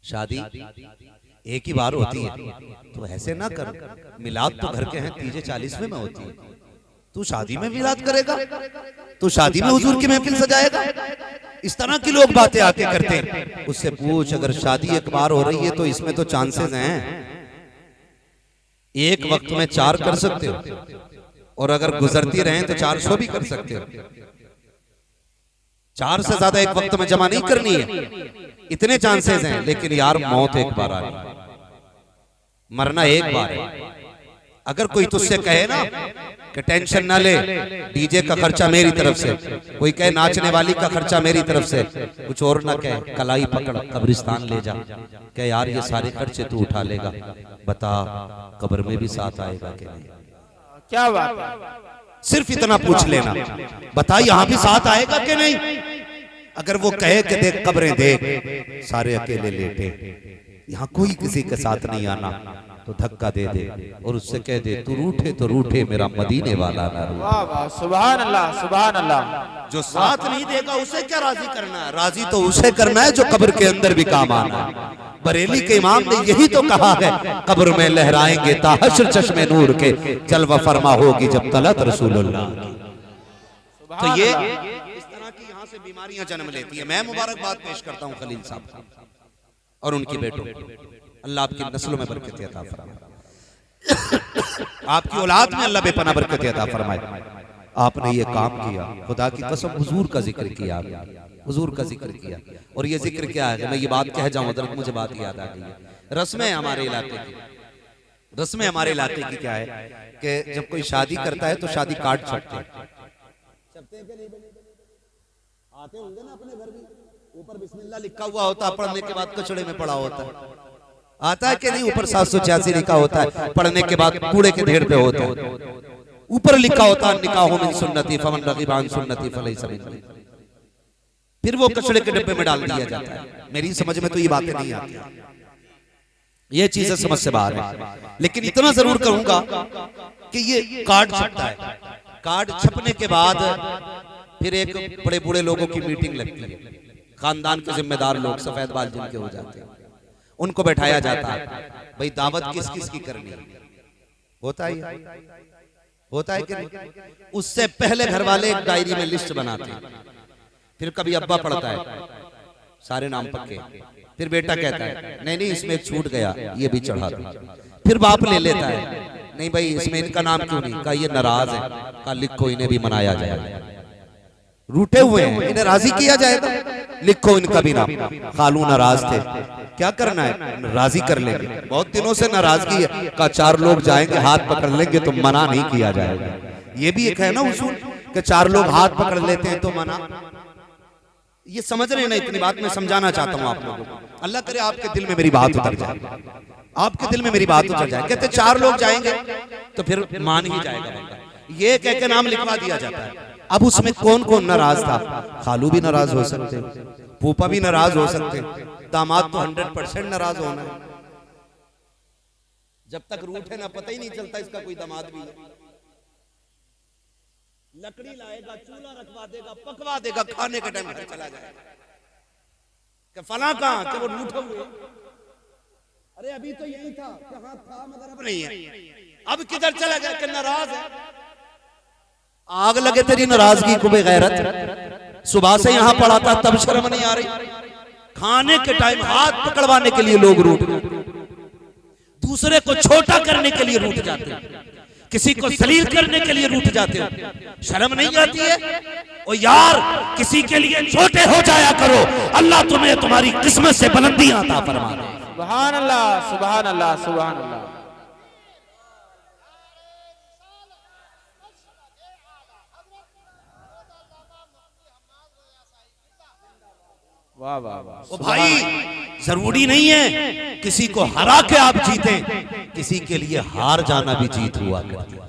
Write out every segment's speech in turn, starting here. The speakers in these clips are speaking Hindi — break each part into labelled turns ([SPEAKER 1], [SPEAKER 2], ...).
[SPEAKER 1] शादी एक ही बार होती है, तो ऐसे ना कर। मिलाद तो घर के हैं 30-40वें में होती है, तू शादी में मिलाद करेगा? तू शादी में हुजूर की महफिल सजाएगा? इस तरह की लोग बातें आके करते हैं। उससे पूछ, अगर शादी एक बार हो रही है तो इसमें तो चांसेस हैं, एक वक्त में 4 कर सकते हो, और अगर गुजरती रहे तो 400 भी कर सकते हो। 4 से ज्यादा एक वक्त में जमा नहीं करनी है, इतने चांसेस हैं। लेकिन यार मौत एक बार आनी, मरना एक बार है। अगर कोई तुझसे कहे ना कि टेंशन ना ले, डीजे का खर्चा मेरी तरफ से, कोई कहे नाचने वाली का खर्चा मेरी तरफ से, कुछ और ना कहे, कलाई पकड़ कब्रिस्तान ले जा, कहे यार ये सारे खर्चे तू उठा लेगा, बता कब्र में भी साथ आएगा कि नहीं?
[SPEAKER 2] क्या बात,
[SPEAKER 1] सिर्फ इतना पूछ लेना, बता यहाँ भी साथ आएगा कि नहीं? अगर वो कहे कि देख कब्रें देख सारे अकेले लेटे, यहाँ कोई किसी के साथ नहीं आना, तो धक्का दे दे और उससे कह दे तू रूठे तो रूठे, मेरा मदीने वाला ना रूठे।
[SPEAKER 2] वाह वाह, सुभान अल्लाह सुभान अल्लाह।
[SPEAKER 1] जो साथ नहीं देगा उसे क्या राजी करना है? राजी तो उसे करना है जो कब्र के अंदर भी काम आना है। बरेली के इमाम ने यही तो कहा है, कब्र में लहराएंगे ताहशर चश्मे नूर के, जलवा फरमा होगी जब तलत रसूलुल्लाह। तो ये इस तरह की यहाँ से बीमारियां जन्म लेती है। मैं मुबारकबाद पेश करता हूँ खलील साहब और उनकी बेटों, अल्लाह आपकी नस्लों में बरकत अता फरमाए, आपकी औलाद में अल्लाह बेपनाह बरकत अता फरमाए। आपने ये काम किया, खुदा की कसम हुजूर का जिक्र किया, हुजूर का जिक्र किया। और ये जिक्र क्या है, मैं ये बात कह जाऊं हज़रत, मुझे बात याद आ गई है। रस्में हमारे इलाके की, रस्में हमारे इलाके की क्या है कि जब कोई शादी करता है तो शादी कार्ड छपते हैं, आते होंगे ना अपने घर भी, ऊपर बिस्मिल्लाह लिखा हुआ होता है, पढ़ने के बाद कचड़े में पड़ा होता है, आता है कि नहीं? ऊपर 786 लिखा होता है, पढ़ने के बाद कूड़े के ढेर पे होता है। ऊपर लिखा होता है निकाहु मिन सुन्नती फमन रग़िबा अन सुन्नती फलैसा मिन्नी। फिर वो कचड़े के डब्बे में डाल दिया जाता है। मेरी समझ में तो ये बातें नहीं आती, ये चीजें समझ से बाहर है। लेकिन इतना जरूर कहूंगा कि ये कार्ड छपता है, कार्ड छपने के बाद फिर एक बड़े बूढ़े लोगों की मीटिंग लगती है, खानदान के जिम्मेदार लोग सफेद बाल जिनके हो जाते हैं, उनको बैठाया जाता है, भाई दावत किस किस की करनी है? होता है कि नहीं? उससे पहले घर वाले एक डायरी में लिस्ट बनाते हैं, फिर कभी अब्बा पढ़ता है सारे नाम पक्के, फिर बेटा कहता है नहीं नहीं इसमें छूट गया, ये भी चढ़ा दो, फिर बाप ले लेता है, नहीं भाई इसमें इनका नाम क्यों नहीं? कहा ये नाराज है, कहा लिखो इन्हें भी मनाया जाएगा, रूठे हुए हैं इन्हें राजी किया जाएगा, लिखो इनका भी नाम। खालू नाराज थे, क्या करना है? राजी कर लेंगे, बहुत दिनों से नाराजगी है, का 4 लोग जाएंगे हाथ पकड़ लेंगे तो मना नहीं किया जाएगा। ये भी एक है ना उसूल कि 4 लोग हाथ पकड़ लेते हैं तो मना। ये समझ रहे हैं ना? इतनी बात मैं समझाना चाहता हूँ आप लोगों को। अल्लाह करे आपके दिल में मेरी बात उतर जाए, आपके दिल में मेरी बात उतर जाए। कहते 4 लोग जाएंगे तो फिर मान ही जाएगा बंदा, ये कह के नाम लिखवा दिया जाता है। अब उसमें कौन कौन नाराज था? खालू भी नाराज हो सकते, फूफा भी नाराज हो सकते, दामाद तो 100% नाराज होना है। जब तक रूठे ना पता ही नहीं चलता इसका कोई दामाद भी है। लकड़ी लाएगा, चूल्हा रखवा देगा, पकवा देगा, खाने के टाइम घर चला जाएगा कि फला कहां, कि वो रूठे हुए, अरे अभी तो यही था, कहां था मगर अब नहीं है, अब किधर चला गया कि नाराज है। आग लगे तेरी नाराजगी को बेगैरत, सुबह से यहां पड़ा था तब शर्म नहीं आ रही, खाने के टाइम हाथ पकड़वाने के लिए लोग रूठ, दूसरे को छोटा करने के लिए रूठ जाते हैं, किसी को जलील करने के लिए रूठ जाते हो, शर्म नहीं आती है? ओ यार किसी के लिए छोटे हो जाया करो, अल्लाह तुम्हें तुम्हारी किस्मत से बुलंदियां अता फरमा दे।
[SPEAKER 2] सुभान अल्लाह सुभान अल्लाह सुभान अल्लाह। वाह वाह वाह।
[SPEAKER 1] ओ भाई जरूरी नहीं है किसी को हरा के आप जीते, किसी के लिए हार जाना भी जीत हुआ करती है।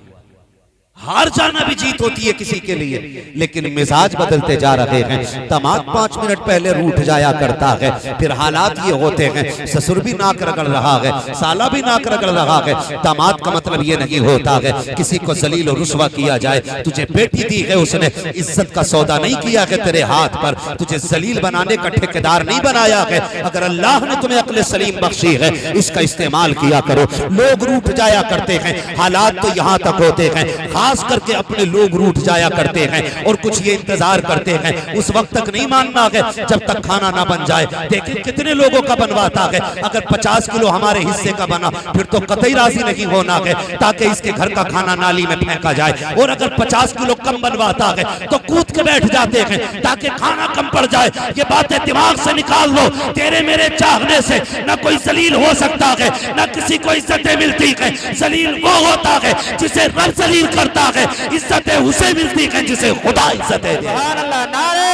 [SPEAKER 1] हार जाना भी जीत होती है किसी के लिए, लेकिन मिजाज बदलते जा रहे हैं। दामाद 5 मिनट पहले रूठ जाया करता है, फिर हालात ये होते हैं, ससुर भी नाक रगड़ रहा है, साला भी नाक रगड़ रहा है। दामाद का मतलब ये नहीं होता है किसी को जलील और रुस्वा किया जाए। तुझे बेटी दी है उसने, इज्जत का सौदा नहीं किया है तेरे हाथ पर, तुझे जलील बनाने का ठेकेदार नहीं बनाया है। अगर अल्लाह ने तुम्हें अक्ल सलीम बख्शी है, इसका इस्तेमाल किया करो। लोग रूठ जाया करते हैं, हालात तो यहाँ तक होते हैं, खास करके अपने लोग रूठ जाया करते हैं और कुछ ये इंतजार करते हैं उस वक्त तक नहीं मानना है जब तक खाना ना बन जाए। देखिए कितने लोगों का बनवाता है, अगर 50 किलो हमारे हिस्से का बना फिर तो कतई राजी नहीं होना है ताकि इसके घर का खाना नाली में फेंका जाए, और अगर 50 किलो कम बनवाता है तो कूद के बैठ जाते हैं ताकि खाना कम पड़ जाए। ये बातें दिमाग से निकाल लो। तेरे मेरे चाहने से न कोई जलील हो सकता है, न किसी को इज्जतें मिलती है। जलील वो होता है जिसे रब जलील करता है, इज्जतें उसे मिलती है जिसे खुदा इज्जतें दे।
[SPEAKER 2] सुभान अल्लाह। नारे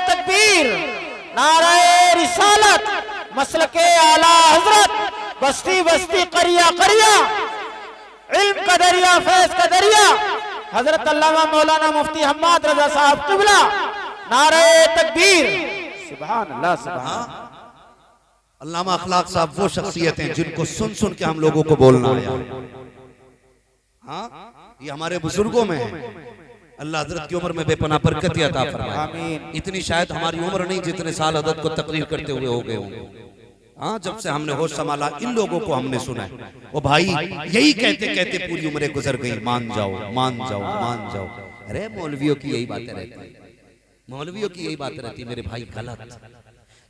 [SPEAKER 2] तकबीर, नारे रिसालत, मसलके आला हजरत, बस्ती बस्ती करिया करिया, इल्म का दरिया फैज का दरिया, हजरत अल्लामा मौलाना मुफ्ती हम्माद रजा साहब किबला। नारे तकबीर, सुभान अल्लाह सुभान।
[SPEAKER 1] अल्लामा अखलाक साहब वो शख्सियत हैं जिनको सुन सुन के हम लोगों को बोलना आया। हाँ, ये हमारे बुजुर्गों में है। अल्लाह हजरत की उम्र में बेपनाह बरकत अता फरमाए।
[SPEAKER 2] आमीन।
[SPEAKER 1] इतनी शायद हमारी उम्र नहीं जितने साल अदद को तकरीर करते हुए हो गए होंगे। हाँ, जब से हमने होश संभाला इन लोगों को हमने सुना है। ओ भाई, यही कहते कहते पूरी उम्रें गुजर गई, मान जाओ मान जाओ मान जाओ। अरे मौलवियों की यही बातें रहती है, मौलवियों की यही बातें रहती है मेरे भाई। गलत,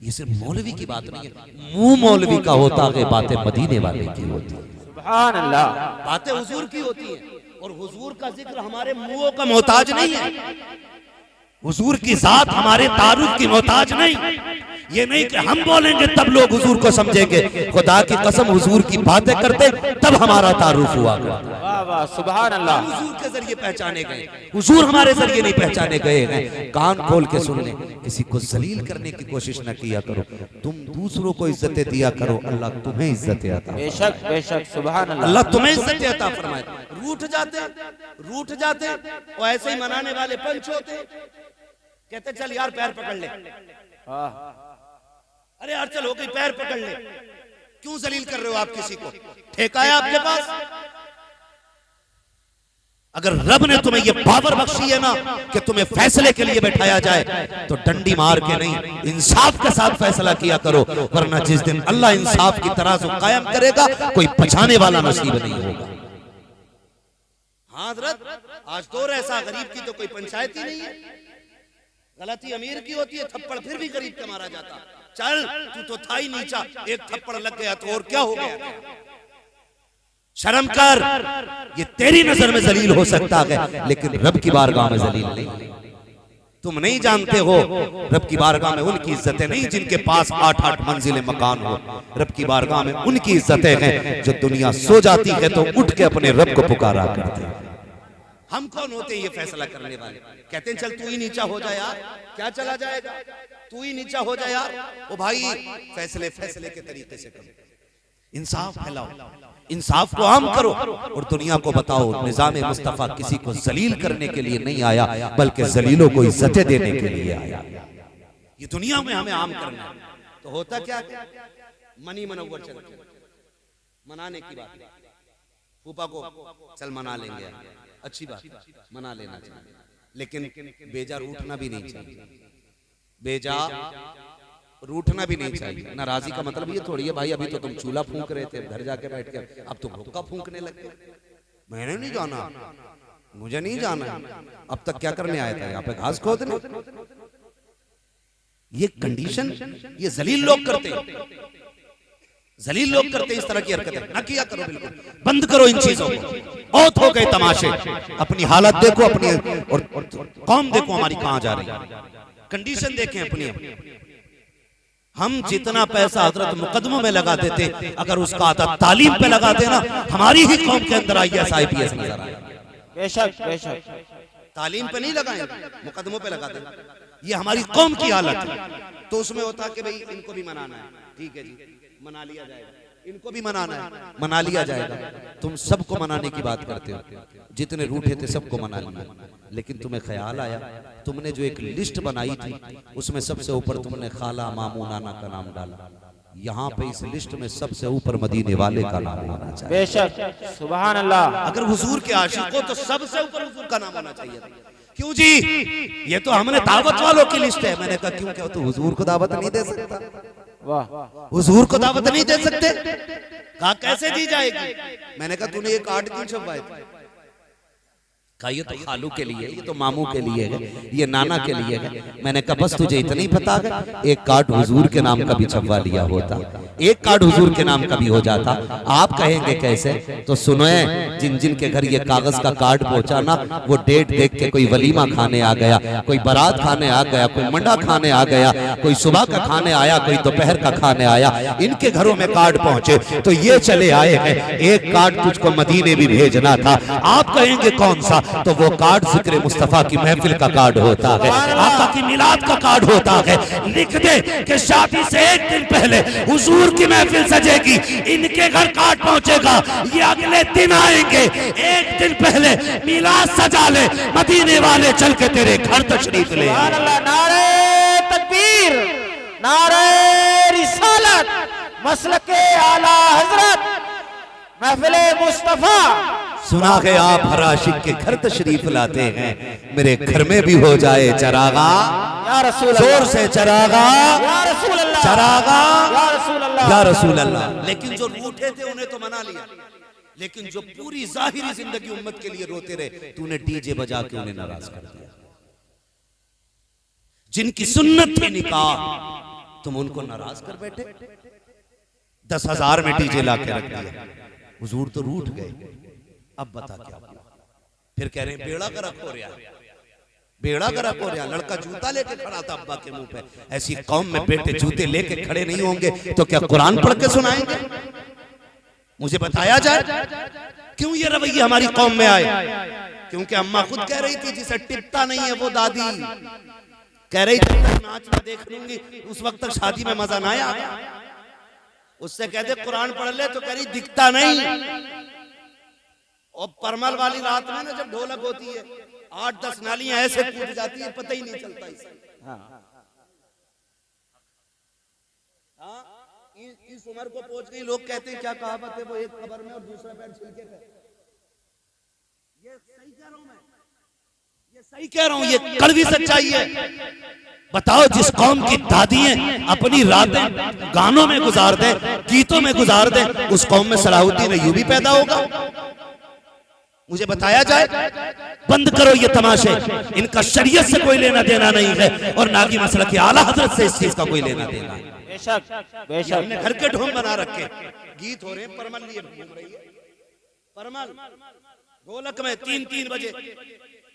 [SPEAKER 1] ये सिर्फ मौलवी की बात नहीं है, मुंह मौलवी का होता है, बातें मदीने वाले की होती है।
[SPEAKER 2] सुभान अल्लाह।
[SPEAKER 1] बातें हुजूर की होती है और हुजूर का जिक्र हमारे मुंहों का मोहताज नहीं है। हुजूर की जात हमारे तारुफ की मोहताज नहीं। ये नहीं कि हम बोलेंगे तब लोग हुजूर को समझेंगे। खुदा की कसम हुजूर की बातें करते तब हमारा तारुफ हुआ।
[SPEAKER 2] वाह वाह, सुभान अल्लाह।
[SPEAKER 1] हुजूर के जरिए पहचाने गए, हुजूर हमारे जरिए नहीं पहचाने गए हैं। कान खोल के सुन ले, किसी को जलील करने की कोशिश न किया करो, तुम दूसरों को इज्जतें दिया करो, अल्लाह तुम्हें इज्जतें अता।
[SPEAKER 2] बेशक बेशक, सुभान अल्लाह।
[SPEAKER 1] अल्लाह तुम्हें इज्जतें अता फरमाए। रूठ जाते और ऐसे ही मनाने वाले पंच होते, कहते चल यार पैर पकड़ ले। अरे यार चल हो गई, पैर पकड़ ले। क्यों जलील कर रहे हो आप किसी को? ठेका है आपके पास? अगर रब ने तुम्हें ये पावर बख्शी है ना कि तुम्हें फैसले के लिए बैठाया जाए तो डंडी मार के नहीं, इंसाफ के साथ फैसला किया करो, वरना जिस दिन अल्लाह इंसाफ की तराजू कायम करेगा कोई बचाने वाला नसीब नहीं होगा। हाँ हज़रत, आज दौर ऐसा, गरीब की तो कोई पंचायत ही नहीं है। गलती अमीर की होती है, थप्पड़ फिर भी गरीब का मारा जाता। चल तू तो था ही नीचा, एक थप्पड़ लग गया तो और क्या हो गया? शर्म कर, ये तेरी नजर में जलील हो सकता है लेकिन रब की बारगाह में जलील नहीं। तुम नहीं जानते हो रब की बारगाह में उनकी इज्जतें नहीं जिनके पास 8-8 मंजिलें मकान हो। रब की बारगाह में उनकी इज्जतें हैं जो दुनिया सो जाती है तो उठ के अपने रब को पुकारा करते हैं। हम कौन होते हैं ये फैसला करने वाले? कहते हैं चल तू ही नीचा हो जाए यार, क्या चला जाएगा, तू ही नीचा हो जाए यार। ओ भाई, फैसले फैसले के तरीके से करो, इंसाफ फैलाओ, इंसाफ को आम करो और दुनिया को बताओ निजाम मुस्तफा किसी को जलील करने के लिए नहीं आया बल्कि जलीलों को इज्जतें देने के लिए आया। ये दुनिया में हमें आम करना है। तो होता क्या, मनी मनोवर चलते, मनाने की बात, फूफा को चल मना लेंगे, अच्छी बात, मना लेना चाहिए, लेकिन बेजा रूठना भी नहीं चाहिए। बेजा रूठना भी नहीं चाहिए। नाराजी का मतलब ये थोड़ी है भाई अभी तो तुम चूल्हा फूंक रहे थे, घर जाके बैठ के अब तुम हुक्का फूंकने लगे। मैंने नहीं जाना, मुझे नहीं जाना, अब तक क्या करने आया था यहाँ पे, घास खोदने? ये कंडीशन ये जलील लोग करते हैं, जलील लोग करते हैं इस तरह की हरकतें। ना किया करो, बिल्कुल बंद करो इन चीजों को। बहुत हो गए तमाशे, अपनी हालत देखो, अपनी और कौम देखो हमारी कहां जा रही है, कंडीशन देखें अपनी। हम जितना पैसा हजरत मुकदमों में लगा देते, अगर उसका आधा तालीम पे लगा देना, हमारी ही कौम के अंदर IAS IPS नजर आए।
[SPEAKER 2] बेशक बेशक,
[SPEAKER 1] तालीम पे नहीं लगाए, मुकदमों पे लगा देना। ये हमारी कौम की हालत है। तो उसमें होता कि भाई इनको भी मनाना है, ठीक है जी, मना लिया जाएगा। इनको भी मनाना है, मना लिया जाएगा। तुम सबको मनाने की बात करते हो, जितने रूठे थे सबको मना लिया, लेकिन तुम्हें ख्याल आया, तुमने जो एक लिस्ट बनाई थी उसमें सबसे ऊपर तुमने खाला मामू नाना का नाम डाला। यहाँ पे इस लिस्ट में सबसे ऊपर मदीने वाले का नाम होना चाहिए।
[SPEAKER 2] बेशक, सुभान अल्लाह।
[SPEAKER 1] अगर हुजूर के आशिक हो तो सबसे ऊपर हुजूर का नाम होना चाहिए। क्यों जी? ये तो हमने दावत वालों की लिस्ट है। मैंने कहा क्यों, क्या तो हुजूर को दावत नहीं दे सकता?
[SPEAKER 2] वाह,
[SPEAKER 1] हुजूर को दावत नहीं दे सकते? कहा कैसे दी जाएगी? मैंने कहा तूने ये कार्ड क्यों छपवाए थे? कहा ये तो खालू के लिए, ये तो मामू के लिए है, ये नाना के लिए है। मैंने कहा बस तुझे इतना ही पता है, एक कार्ड हुजूर के नाम का भी छपवा लिया होता, एक कार्ड हुजूर के नाम का भी हो जाता। आप कहेंगे कैसे? तो सुनो, जिन जिन के घर ये कागज का कार्ड पहुंचा ना, वो डेट देख के कोई वलीमा खाने आ गया, कोई बारात खाने आ गया, कोई मंडा खाने आ गया, कोई सुबह का खाने आया, कोई दोपहर का खाने आया। इनके घरों में कार्ड पहुंचे तो ये चले आए हैं, एक कार्ड तुझको मदीने भी भेजना था। आप कहेंगे कौन सा? तो वो कार्ड जिक्र मुस्तफा की महफिल का कार्ड होता है, आका की मिलाद का कार्ड होता है। लिख दे कि शादी से एक दिन पहले हुजूर की महफिल सजेगी, इनके घर कार्ड पहुंचेगा, ये अगले दिन आएंगे, एक दिन पहले मिलाद सजा ले, मदीने वाले चल के तेरे घर तशरीफ ले।
[SPEAKER 2] सुभान अल्लाह। नारे तकबीर, नारे रिसालत, मसलके आला हजरत, महफिले मुस्तफा।
[SPEAKER 1] सुना है आप हर आशिक के घर तशरीफ लाते हैं, मेरे घर में भी हो जाए चरागा,
[SPEAKER 2] या रसूल अल्लाह,
[SPEAKER 1] जोर से चरागा,
[SPEAKER 2] या रसूल अल्लाह,
[SPEAKER 1] चरागा,
[SPEAKER 2] या रसूल अल्लाह,
[SPEAKER 1] या रसूल अल्लाह। लेकिन जो रूठे थे उन्हें तो मना लिया, लेकिन जो पूरी जाहिरी जिंदगी उम्मत के लिए रोते रहे, तूने डीजे बजा के उन्हें नाराज कर दिया। जिनकी सुन्नत थी निकाह, तुम उनको नाराज कर बैठे। 10,000 में डीजे ला के रख दिया। हुजूर तो रूठ गए, अब बता क्या? फिर कह रहे हैं बेड़ा गर्क हो रहा, बेड़ा गर्क हो रहा। लड़का जूता लेके खड़ा था अब्बा के मुंह पे। ऐसी कौम में बेटे जूते लेके खड़े नहीं होंगे तो क्या कुरान पढ़ के सुनाएंगे? मुझे बताया जाए क्यों ये रवैया हमारी कौम में आए? क्योंकि अम्मा खुद कह रही थी जिसे टिपता नहीं है वो दादी कह रही थी नाच में देख लूंगी, उस वक्त तक शादी में मजा ना आया। उससे कहते कुरान पढ़ ले तो कह रही दिखता नहीं। और परमल वाली रात में ना जब ढोलक होती है, 8-10 नालियां ऐसे कूद जाती है, पता ही नहीं चलता इसे। इस उम्र को पहुंच गई, लोग कहते हैं क्या कहावत है, वो एक कब्र में और दूसरा पैर छिलके पे। ये सही कह रहा हूं मैं, ये सही कह रहा हूं, ये कड़वी सच्चाई है। बताओ जिस कौम की दादियां अपनी रातें गानों में गुजार दे, गीतों में गुजार दे, उस कौम में सलाहुद्दीन अय्यूबी पैदा होगा? मुझे बताया जाए। बंद करो ये तमाशे, इनका शरीयत से कोई लेना देना नहीं है और ना कि मसला की आला हजरत से इस चीज का कोई लेना देना है।
[SPEAKER 2] बेशक, बेशक।
[SPEAKER 1] हमने घर के ढोंग बना रखे, गीत हो रहे हैं, परमल लिए घूम रही है, परमल ढोलक में 3-3 बजे।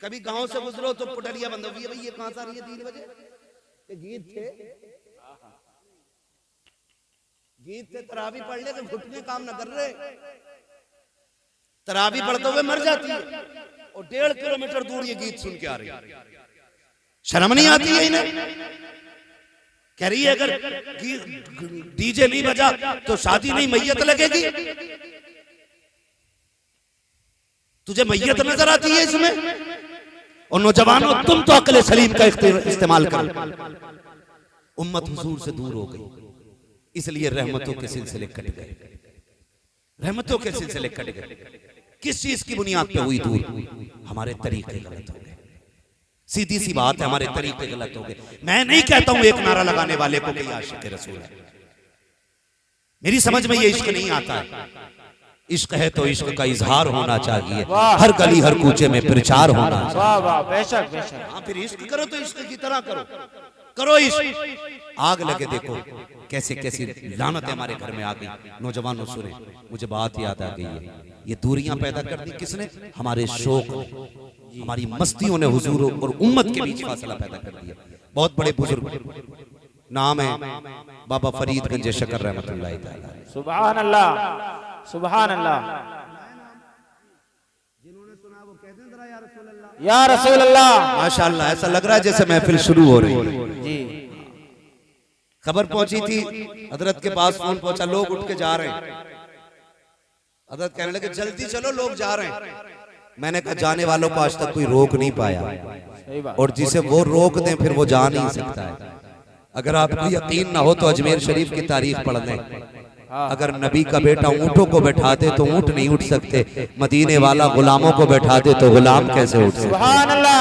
[SPEAKER 1] कभी गांव से गुजरो तो पुटलिया बंद हुई है, भाई ये कहां से आ रही है 3 बजे? ये गीत थे, गीत थे। तरावी पढ़ ले तो घुटने काम न कर रहे, तरावी पढ़ते हुए मर जाती है और 1.5 किलोमीटर दूर ये गीत सुन के आ रही है। शर्म नहीं आती है इन्हें? कह रही है अगर डीजे नहीं बजा तो शादी नहीं, मैयत लगेगी। तुझे मैयत नजर आती है इसमें? और नौजवानों तुम तो अक्ल सलीम का इस्तेमाल करो। उम्मत हुजूर से दूर हो गई, इसलिए रहमतों के सिलसिले कट गए, रहमतों के सिलसिले कट गए। किस चीज की बुनियाद पे हुई दूर? हमारे तरीके गलत हो गए। सीधी सी बात है, हमारे तरीके गलत हो गए। मैं नहीं कहता हूं एक नारा लगाने वाले को कि आशिक रसूल है, मेरी समझ में ये इश्क नहीं आता है। इश्क है तो इश्क का इजहार होना चाहिए, हर गली हर कूचे में प्रचार होना चाहिए।
[SPEAKER 2] वाह वाह, बेशक बेशक।
[SPEAKER 1] हाँ, फिर इश्क करो तो इश्क की तरह करो, करो इश्क। आग लगे देखो कैसे कैसी लानत हमारे घर में आ गई। नौजवानों सुने, मुझे बात याद आ गई है, ये दूरियां पैदा कर दी किसने? हमारे शौक, हमारी मस्तियों ने हुजूर और उम्मत के बीच फासला पैदा कर दिया। बहुत बड़े बुजुर्ग, नाम है बाबा फरीदगंज शकर रहमतुल्लाह तआला।
[SPEAKER 2] सुभान अल्लाह, सुभान अल्लाह।
[SPEAKER 1] जिन्होंने सुना वो कहते हैं जरा या रसूल अल्लाह,
[SPEAKER 2] या रसूल अल्लाह।
[SPEAKER 1] माशाअल्लाह, ऐसा लग रहा है जैसे महफिल शुरू हो रही है
[SPEAKER 2] जी।
[SPEAKER 1] खबर पहुंची थी, हजरत के पास फोन पहुंचा, लोग उठ के जा रहे हैं। हजरत कहने लगे जल्दी चलो, लोग जा रहे हैं। मैंने कहा जाने वालों को आज तक कोई रोक नहीं पाया, और जिसे वो रोक दें फिर वो जा नहीं सकता है। अगर आपको यकीन ना हो तो अजमेर शरीफ की तारीख पढ़ लें। अगर नबी का बेटा ऊंटों को बैठाते तो ऊंट नहीं उठ सकते, मदीने वाला गुलामों को बैठाते तो गुलाम कैसे उठ सकते।
[SPEAKER 2] सुभान अल्लाह,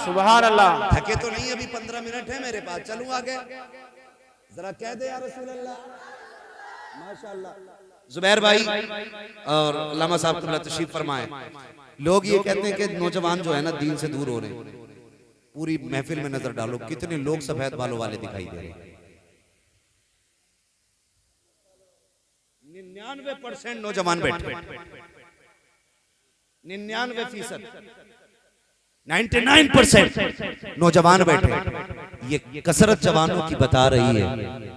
[SPEAKER 2] सुभान अल्लाह।
[SPEAKER 1] थके तो नहीं, अभी 15 मिनट है मेरे पास, चलूं आगे? जरा कह दे या रसूल अल्लाह, माशाअल्लाह। जुबैर भाई और अल्लामा साहब को तशरीफ फरमाए। लोग ये कहते हैं कि नौजवान जो है ना दीन से दूर हो रहे हैं। पूरी महफिल में नजर डालो, कितने लोग सफेद बालों वाले दिखाई दे रहे हैं। 99% नौजवान बैठे, 99%, 99% नौजवान बैठे। ये कसरत जवानों की बता रही है,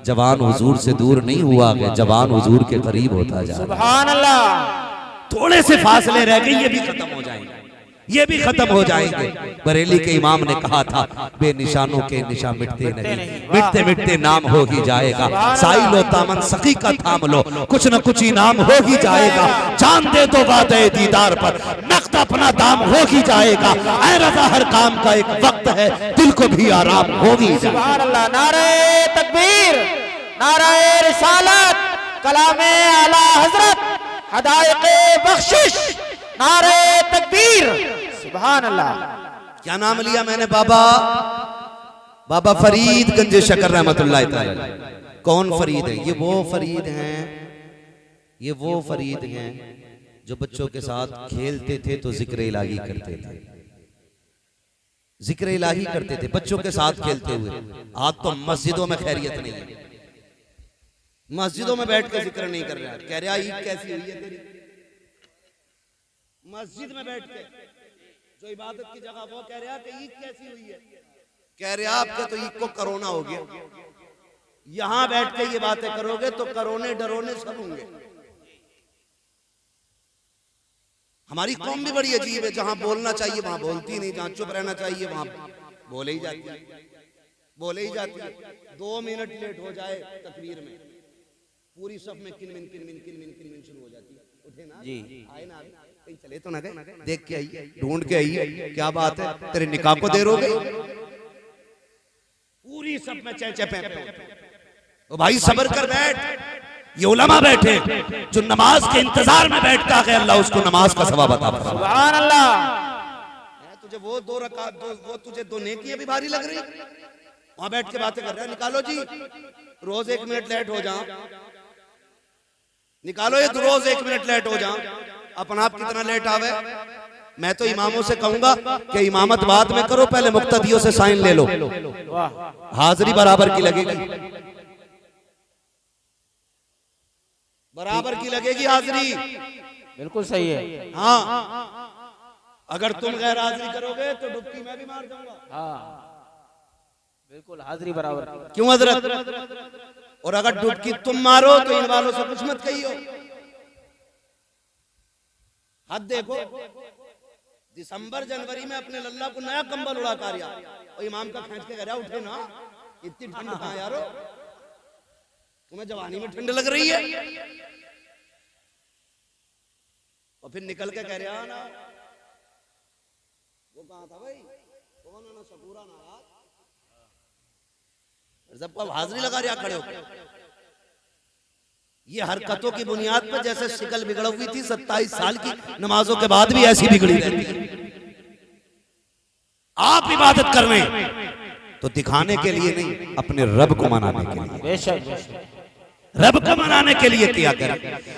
[SPEAKER 1] जवान हुजूर से दूर नहीं हुआ है, जवान हुजूर के करीब होता जा रहा है।
[SPEAKER 2] सुभान अल्लाह।
[SPEAKER 1] थोड़े से फासले रह गए, ये भी खत्म हो जाएंगे, ये भी खत्म हो जाएंगे। बरेली के इमाम ने कहा था बेनिशानों के निशान मिटते नहीं, मिटते मिटते नाम हो ही जाएगा। साई लो तामन सखी का थाम लो, कुछ न कुछ इनाम हो ही जाएगा। जान दे तो वादे दीदार पर, नक़द अपना दाम हो ही जाएगा। ऐ रज़ा हर काम का एक वक्त है, दिल को भी आराम हो ही जाएगा।
[SPEAKER 2] सुभान अल्लाह। नारे तकबीर, नारे रिसालत, कलामे आला हजरत, हदायक़े बख्शिश, नारे तकबीर। सुभान अल्लाह।
[SPEAKER 1] क्या नाम लिया मैंने? बाबा, बाबा फरीद गंज शकर रहमतुल्लाह तआला। कौन फरीद है? ये वो फरीद हैं, ये वो फरीद हैं जो बच्चों के साथ खेलते थे तो जिक्र इलाही करते थे, जिक्र इलाही करते थे बच्चों के साथ खेलते हुए। आज तो मस्जिदों में खैरियत नहीं है, मस्जिदों में बैठ कर जिक्र नहीं कर रहा। कह रहा ईद कैसी हुई है तेरी? मस्जिद में बैठ के जो इबादत की जगह, वो कह रहा कि ईद कैसी हुई है? कह रहा आपके तो ईद को कोरोना हो गया। यहां बैठ के ये बातें करोगे तो करोने डरोने सब होंगे। हमारी कौम भी बड़ी अजीब है, जहां बोलना चाहिए वहां बोलती नहीं, जहां चुप रहना चाहिए वहां बोले ही जाती है, बोले ही जाती है। 2 मिनट लेट हो जाए तकबीर में, पूरी सब में किनमिन किनमिन किनमिन किनमिन शुरू हो जाती है। उठे ना जी, आए ना, कहीं चले तो ना गए, देख के आई, ढूंढ के आई है, क्या बात है तेरे निकाह को देर हो गई। पूरी सब में चेचे पे ओ भाई सब्र कर बैठ। ये उलमा बैठे जो नमाज के इंतजार में बैठता है, अल्लाह उसको नमाज का सवाब अता फरमाए।
[SPEAKER 2] सुभान अल्लाह।
[SPEAKER 1] तुझे वो 2 रकात, वो तुझे 2 नेकियां भी भारी लग रही, वहां बैठ के बातें कर रहे हैं। निकालो जी, रोज 1 मिनट लेट हो जाओ, निकालो ये रोज 1 मिनट लेट हो जाओ। अपन आप कितना लेट आवे? मैं तो इमामों से कहूंगा कि इमामत बाद में करो, पहले मुक्तदियों से साइन ले लो, हाजिरी बराबर की लगेगी, बराबर की लगेगी हाजिरी।
[SPEAKER 2] बिल्कुल सही है।
[SPEAKER 1] हाँ, अगर तुम गैर हाजिरी करोगे तो डुबकी मैं भी मार जाऊंगा।
[SPEAKER 2] हाँ, बिल्कुल हाजिरी बराबर।
[SPEAKER 1] क्यों हजरत? और अगर डुबकी तुम मारो तो इन वालों से कुछ मत कहियो। हद देखो, दिसंबर जनवरी में अपने लल्ला को नया कंबल उड़ा कार्या और इमाम का खींच के गया, उठे ना, इतनी ठंड कहां यारो? तुम्हें जवानी में ठंड लग रही है? और फिर निकल के कह रहा ना, वो कहां था भाई, कौन ना सकूरा ना, सबको हाजिरी लगा रहा खड़े होकर। ये हरकतों की बुनियाद पर जैसे शिकल बिगड़ हुई थी 27 साल की, नमाजों के बाद भी ऐसी बिगड़ी रहती है। आप इबादत कर रहे हैं तो दिखाने के लिए नहीं, अपने रब को मनाने के लिए।
[SPEAKER 2] बेशक
[SPEAKER 1] रब को मनाने के लिए किया कर।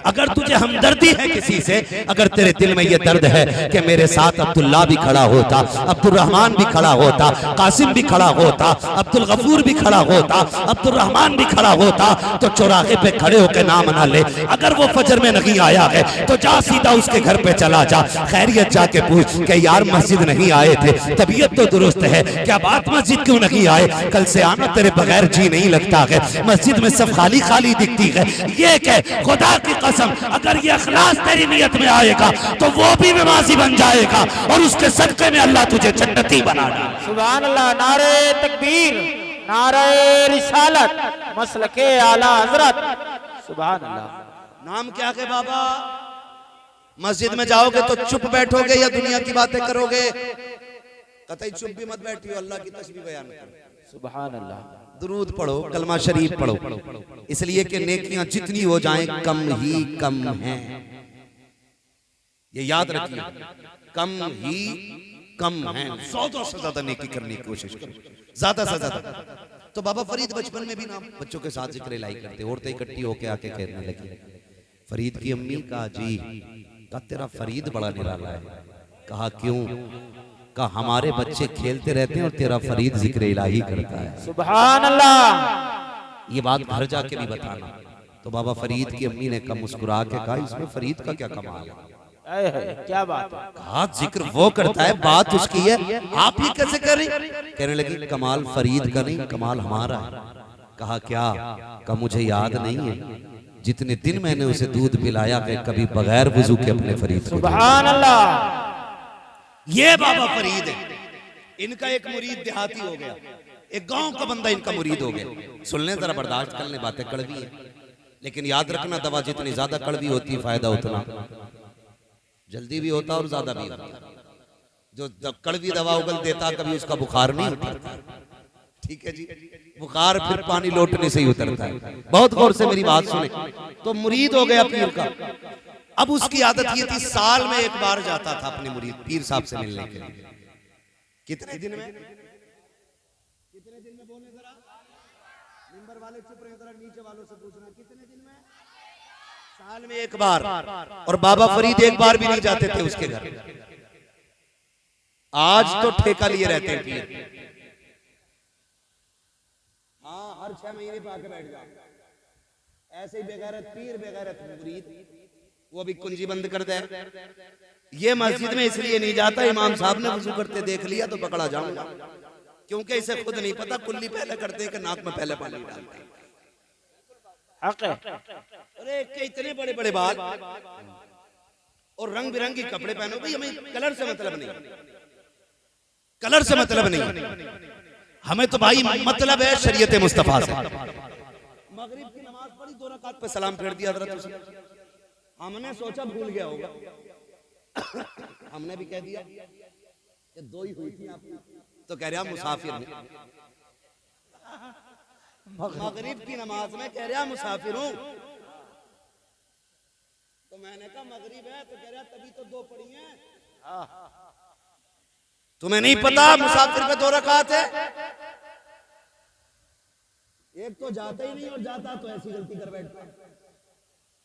[SPEAKER 1] अगर तुझे हमदर्दी है किसी से, अगर तेरे दिल में ये दर्द है कि मेरे साथ अब्दुल्ला भी खड़ा होता, अब्दुल रहमान भी खड़ा होता, कासिम भी खड़ा होता, अब्दुल गफूर भी खड़ा होता, अब्दुल रहमान भी खड़ा होता, तो चौराहे पे खड़े होकर ना मना ले। अगर वो फजर में नहीं आया है तो जा सीधा उसके घर पे चला जा, खैरियत जाके पूछ कि यार मस्जिद नहीं आए थे, तबीयत तो दुरुस्त है, क्या बात मस्जिद क्यों नहीं आए? कल से आना, तेरे बगैर जी नहीं लगता है, मस्जिद में सब खाली खाली दिखती है। ये कह खुदा की कसम, अगर ये अखलास तेरी नियत में आएगा तो वो भी नमाजी बन जाएगा और उसके सदके में अल्लाह तुझे जन्नती बना देगा।
[SPEAKER 2] सुभान अल्लाह। नारे तकबीर, नारे रिसालत मसलके आला हजरत। सुभान अल्लाह।
[SPEAKER 1] नाम क्या है बाबा? मस्जिद में जाओगे तो चुप बैठोगे या दुनिया की बातें करोगे? कतई चुप भी मत बैठियो, अल्लाह की तस्बीह बयान करो।
[SPEAKER 2] सुभान अल्लाह।
[SPEAKER 1] दुरूद पढ़ो, कलमा शरीफ पढ़ो, इसलिए कि नेकियां जितनी हो जाएं कम ही कम हैं। ये याद रखिए, कम ही कम हैं। ज्यादा से ज्यादा नेकी करने की कोशिश करो, ज्यादा से ज्यादा। तो बाबा फरीद बचपन में भी ना बच्चों के साथ जिक्र इलाही करते, औरतें इकट्ठी होके आके कहने लगी, फरीद की अम्मी कहा जी का तेरा फरीद बड़ा निराला है। कहा क्यों? कहा हमारे बच्चे खेलते रहते हैं और तेरा फरीद जिक्र इलाही करता है।
[SPEAKER 2] सुभान अल्लाह।
[SPEAKER 1] ये बात घर जाके भी बताना। तो बाबा फरीद की अम्मी ने कम मुस्कुरा के कहा इसमें फरीद का क्या कमाल है?
[SPEAKER 2] क्या बात है?
[SPEAKER 1] कहा जिक्र वो करता है, बात उसकी है, आप ही कैसे कर रही? कहने लगी कमाल फरीद का नहीं, कमाल हमारा है। कहा क्या? कहा मुझे याद नहीं है जितने दिन मैंने उसे दूध पिलाया मैं कभी बगैर वुजू के अपने फरीद को।
[SPEAKER 2] सुभान अल्लाह।
[SPEAKER 1] ये बाबा फरीद है। इनका एक मुरीद देहाती हो गया, एक गांव का बंदा इनका मुरीद हो गया। सुनने जरा, बर्दाश्त कर ले, बातें कड़वी है, लेकिन याद रखना दवा जितनी ज्यादा कड़वी होती है फायदा उतना जल्दी भी होता और ज्यादा भी होता। जो कड़वी दवा उगल देता कभी उसका बुखार नहीं उतरता। ठीक है जी, बुखार फिर पानी लौटने से ही उतरता है। बहुत गौर से मेरी बात सुने। तो मुरीद हो गया पीर का। अब उसकी आदत ये थी, साल में एक बार जाता था अपने मुरीद पीर साहब से मिलने के लिए। कितने दिन में? कितने दिन में बोले जरा? नंबर वाले चुप रहे, जरा नीचे वालों से पूछना कितने दिन में? साल में एक बार। और बाबा फरीद एक बार भी नहीं जाते थे उसके घर। आज तो ठेका लिए रहते हैं पीर। हाँ, हर 6 महीने पे आके बैठ जाओ। ऐसे ही बेगैरत पीर, बेगैरत मुरीद, वो भी कुंजी बंद कर दे। ये मस्जिद में इसलिए नहीं जाता, इमाम साहब ने वजू करते देख लिया तो पकड़ा जाऊंगा, क्योंकि इसे खुद नहीं पता कुल्ली पहले करते हैं कि नाक में पहले पानी डालते हैं। अरे के इतने बड़े बड़े बाल और रंग बिरंगी कपड़े पहनो। भाई हमें कलर से मतलब नहीं, कलर से मतलब नहीं, हमें तो भाई मतलब है शरीयत मुस्तफा से। मगरिब की नमाज पढ़ी, 2 रकात पे सलाम फेर दिया हजरत उसने। हमने सोचा भूल गया होगा, हमने भी कह दिया कि 2 ही हुई थी आपने। तो कह रहा मुसाफिर हूं। मगरिब की नमाज में कह रहा मुसाफिर हूं। तो मैंने कहा मगरिब है, तो कह रहा तभी तो 2 पढ़ी हैं। तुम्हें नहीं पता मुसाफिर पे 2 रकात है? एक तो जाता ही नहीं, और जाता तो ऐसी गलती कर बैठता।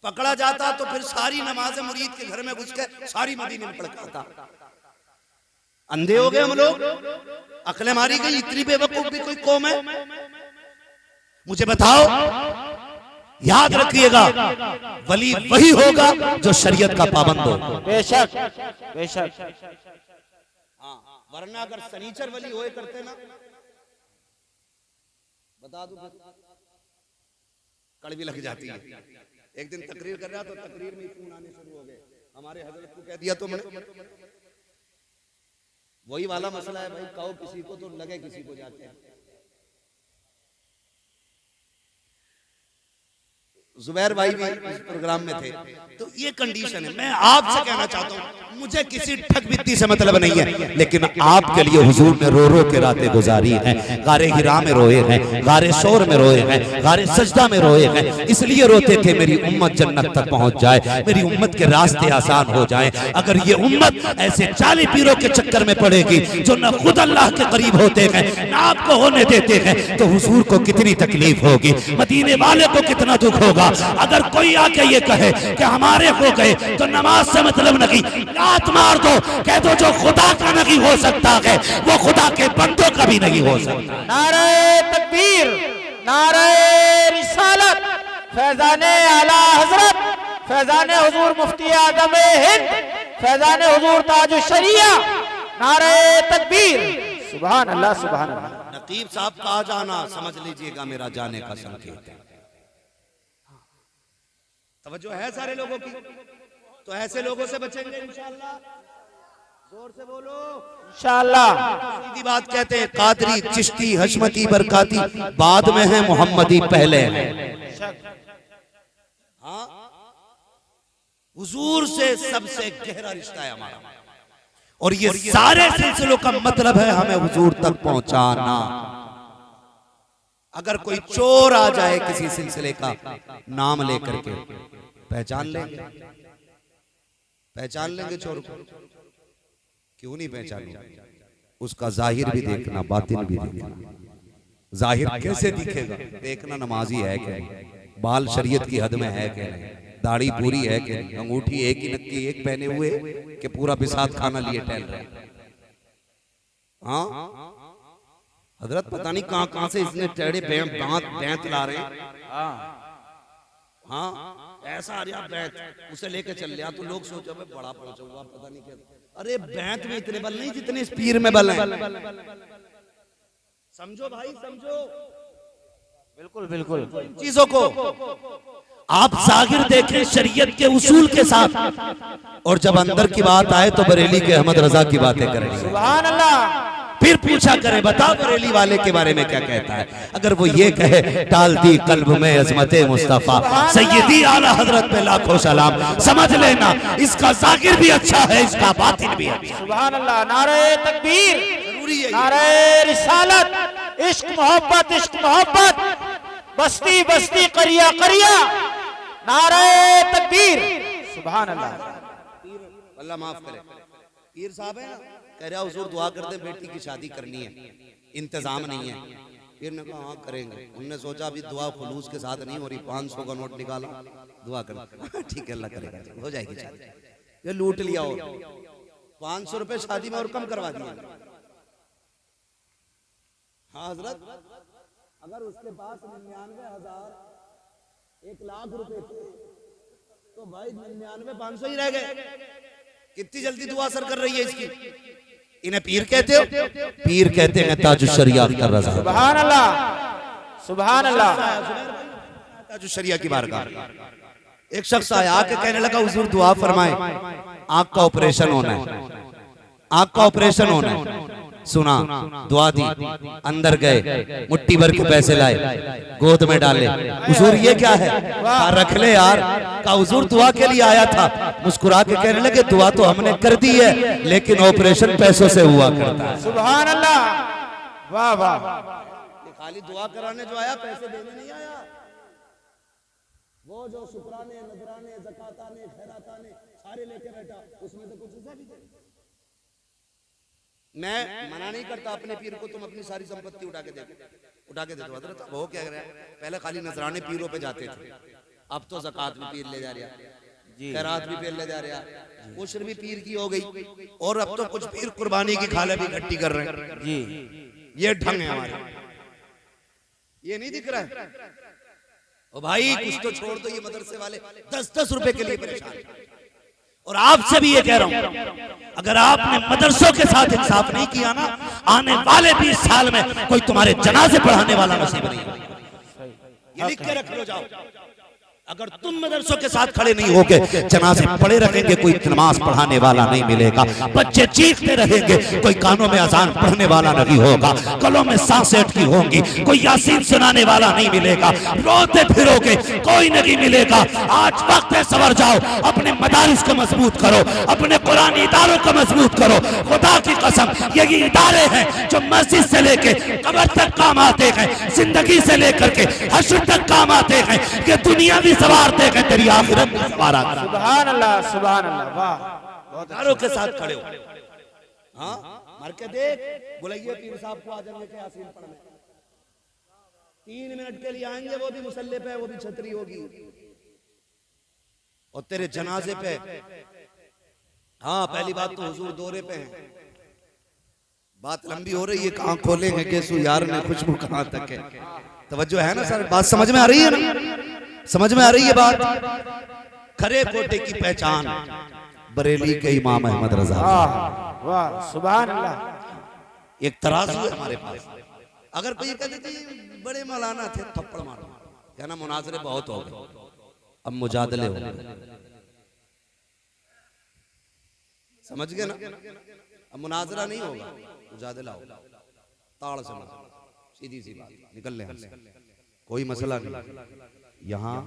[SPEAKER 1] पकड़ा जाता तो फिर सारी नमाजें मुरीद के घर में घुस के सारी मदीने में पढ़ता। अंधे हो गए हम लोग, अकलें मारी गई। इतनी बेवकूफ भी कोई कौम है? मुझे बताओ, याद रखिएगा, वली वही होगा जो शरीयत का पाबंद हो।
[SPEAKER 2] बेशक बेशक।
[SPEAKER 1] हाँ, वरना अगर सनीचर वली होए करते ना, बता दूं कड़वी लग जाती है। एक दिन तकरीर कर रहा तो तकरीर में खून आने शुरू हो गए। हमारे हजरत को कह दिया तो मैंने, वही वाला मसला है भाई, कहो किसी को तो लगे किसी को जाके। जुबैर भाई भी इस प्रोग्राम में थे। तो ये कंडीशन है। मैं आपसे कहना चाहता हूँ, मुझे किसी ठग बित्ती से मतलब नहीं है, लेकिन आपके लिए हुजूर ने रो रो के रातें गुजारी हैं। गारे हिरा में रोए हैं, गारे शोर में रोए हैं, गारे सजदा में रोए हैं। इसलिए रोते थे मेरी उम्मत जन्नत तक पहुंच जाए, मेरी उम्मत के रास्ते आसान हो जाए। अगर ये उम्मत ऐसे 40 पीरों के चक्कर में पड़ेगी जो न खुद अल्लाह के करीब होते हैं न आपको होने देते हैं, तो हुजूर को कितनी तकलीफ होगी, मदीने वाले को कितना दुख होगा। अगर कोई आके ये कहे कि हमारे हो गए तो नमाज से मतलब नहीं, लात मार दो, कह दो जो खुदा का नहीं हो सकता है वो खुदा के बंदों का भी नहीं हो सकता।
[SPEAKER 2] नारे तकबीर, नारे रिसालत, फैजाने आला हजरत, फैजाने हुजूर मुफ्ती आजम हिंद, फैजाने हुजूर ताज शरिया, नारे तकबीर। सुभान अल्लाह, सुभान अल्लाह।
[SPEAKER 1] नकीब साहब का आ जाना समझ लीजिएगा मेरा जाने का संकेत है। तवज्जो है सारे लोगों की? तो ऐसे लोगों से बचेंगे इंशाअल्लाह। जोर से बोलो।
[SPEAKER 2] इंशाअल्लाह।
[SPEAKER 1] सीधी बात कहते हैं, कादरी, चिश्ती, हशमती, बरकाती बाद में है, मोहम्मदी पहले है। हाँ, हुजूर से सबसे गहरा रिश्ता है हमारा, और ये सारे सिलसिलों का मतलब है हमें हुजूर तक पहुंचाना। अगर कोई चोर आ जाए किसी सिलसिले का नाम लेकर के, पहचान लेंगे, पहचान लेंगे चोर को, क्यों नहीं पहचानेंगे? उसका जाहिर भी देखना, बातिन भी देखना। जाहिर कैसे दिखेगा? देखना नमाजी है क्या नहीं, बाल शरीयत की हद में है क्या नहीं, दाढ़ी पूरी है क्या नहीं, अंगूठी एक ही नक्की एक पहने हुए कि पूरा बिसात खाना लिए टहल रहे। हाँ हजरत, पता नहीं कहां कहां से इसने टेढ़े बैंत ला रहे हैं। हाँ ऐसा आ रहा बैंत, उसे लेके चल लिया तो लोग सोचो मैं बड़ा पहुंचा हुआ, पता नहीं क्या। अरे बैंत में इतने बल नहीं जितने इस पीर में बल हैं। समझो भाई, समझो।
[SPEAKER 2] बिल्कुल बिल्कुल।
[SPEAKER 1] चीजों को आप जाहिर देखें शरीयत के उसूल के साथ, और जब अंदर की बात आए तो बरेली के अहमद रजा की बातें करें।
[SPEAKER 2] सुभान अल्लाह।
[SPEAKER 1] फिर पूछा करे बता बरेली वाले के बारे में क्या कहता है। अगर वो ये कहे टाल दी कल्ब में अजमते मुस्तफा सैयदी आला हजरत पे लाखों सलाम, समझ लेना इसका जाहिर भी अच्छा है, इसका बातिन भी अच्छा।
[SPEAKER 2] सुभान अल्लाह। नारे तकबीर,
[SPEAKER 1] जरूरी है।
[SPEAKER 2] नारे रिसालत, इश्क मोहब्बत, इश्क मोहब्बत, बस्ती बस्ती करिया करिया, नारे तकबीर। सुभान अल्लाह।
[SPEAKER 1] अल्लाह माफ करे। पीर साहब है ना, कह रहा हुजूर दुआ कर दे, बेटी की शादी करनी है, इंतजाम नहीं है। पीर ने कहा हाँ करेंगे। उनने सोचा अभी दुआ खुलूस के साथ नहीं हो रही, 500 का नोट निकाला, दुआ कर। ठीक है अल्लाह करेगा, हो जाएगी शादी। ये लूट लिया हो 500 रुपए शादी में और कम करवा दिया। हाँ हजरत, अगर उसके पास 99,000 1,00,000 रुपए थे तो भाई 99 500 ही रह गए। कितनी जल्दी दुआ असर कर रही है इसकी। इन्हें पीर कहते हो? पीर कहते हैं ताजुश शरिया अख्तर रजा।
[SPEAKER 2] सुभान अल्लाह, सुभान अल्लाह।
[SPEAKER 1] ताजुश शरिया की बारगाह एक शख्स आया, आके कहने लगा हुजूर दुआ फरमाए, आंख का ऑपरेशन होना है, आंख का ऑपरेशन होना है। सुना, दुआ दी, अंदर गए, मुट्ठी भर के पैसे लाए, गोद में डाले। हुजूर ये क्या है? रख ले यार। का हुजूर दुआ के लिए आया था। मुस्कुरा के कहने लगे दुआ तो हमने कर दी है, लेकिन ऑपरेशन पैसों से हुआ करता है।
[SPEAKER 2] सुभान अल्लाह, वाह वाह।
[SPEAKER 1] खाली दुआ कराने जो आया, पैसे देने नहीं आया। वो जो शुक्राने, नजराने, ज़काताने, खैराताने सारे लेके बैठा, उसमें तो कुछ हिस्सा भी दे। मैं मना नहीं करता अपने पीर को तुम अपनी सारी संपत्ति उठा के दे दो हजरत। वो क्या कर रहा है, पहले खाली नजराने पीरों पे जाते थे, अब तो ज़कात भी पीर ले जा रहा, खैरात भी पीर ले जा रहा, उश्र भी पीर की हो गई, और अब तो कुछ पीर कुर्बानी की खाले भी इकट्ठी कर रहे हैं जी। ये ढंग है हमारे, ये नहीं दिख रहा है। ओ भाई कुछ तो छोड़ दो, ये मदरसे वाले 10-10 रुपए के लिए परेशान। और आपसे भी ये कह रहा हूं, अगर आपने मदरसों के साथ इंसाफ नहीं किया ना, आने वाले 20 साल में कोई तुम्हारे जनाजे पढ़ाने वाला नसीब नहीं होगा। ये लिख के रख लो जाओ। अगर तुम मदरसों के साथ खड़े नहीं होगे, जनाजे पड़े रहेंगे, कोई नमाज पढ़ाने वाला नहीं मिलेगा, बच्चे चीखते रहेंगे, कोई कानों में अजान पढ़ने वाला नहीं होगा, गलों में सांसें अटकी होंगी, कोई यासीन सुनाने वाला नहीं मिलेगा, रोते फिरोगे कोई नहीं मिलेगा। आज वक्त है, सवर जाओ, अपने मदारिस को मजबूत करो, अपने कुरानी इदारों को मजबूत करो। खुदा की कसम यही इदारे हैं जो मस्जिद से लेके कब्र तक काम आते हैं, जिंदगी से लेकर के हश्र तक काम आते हैं, कि दुनिया भी सवारते हैं, तेरी आखिरत भी सवारा। सुभान अल्लाह, सुभान अल्लाह, वाह। बहुत अच्छे के साथ खड़े हो। हाँ मार के देख, बुलाइए पीर साहब को, आ जाएंगे के यासीन पढ़ने। 3 मिनट के लिए आएंगे, वो भी मुसल्ले पे, वो भी छतरी होगी, और तेरे जनाजे पे। हाँ पहली बात तो हुजूर दौरे पे हैं, बात लंबी हो रही है, कहाँ खोलेंगे केसु यार ने, खुशबू कहाँ तक है। तवज्जो है ना सर, बात समझ में आ रही है ना, समझ में आ रही है बात। खरे कोटे की पहचान बरेली के इमाम अहमद रजा।
[SPEAKER 2] वाह सुभान अल्लाह।
[SPEAKER 1] एक तराजू है हमारे पास। अगर कोई कहते थे बड़े मौलाना थे, थप्पड़ मारो, कहना मुनाजरे बहुत हो गए, अब मुजादले हो गए। समझ गए ना? अब मुनाजरा नहीं होगा, मुजादला होगा, ताड़ से मत, सीधी सी बात, निकल ले हमसे, कोई मसला नहीं। यहाँ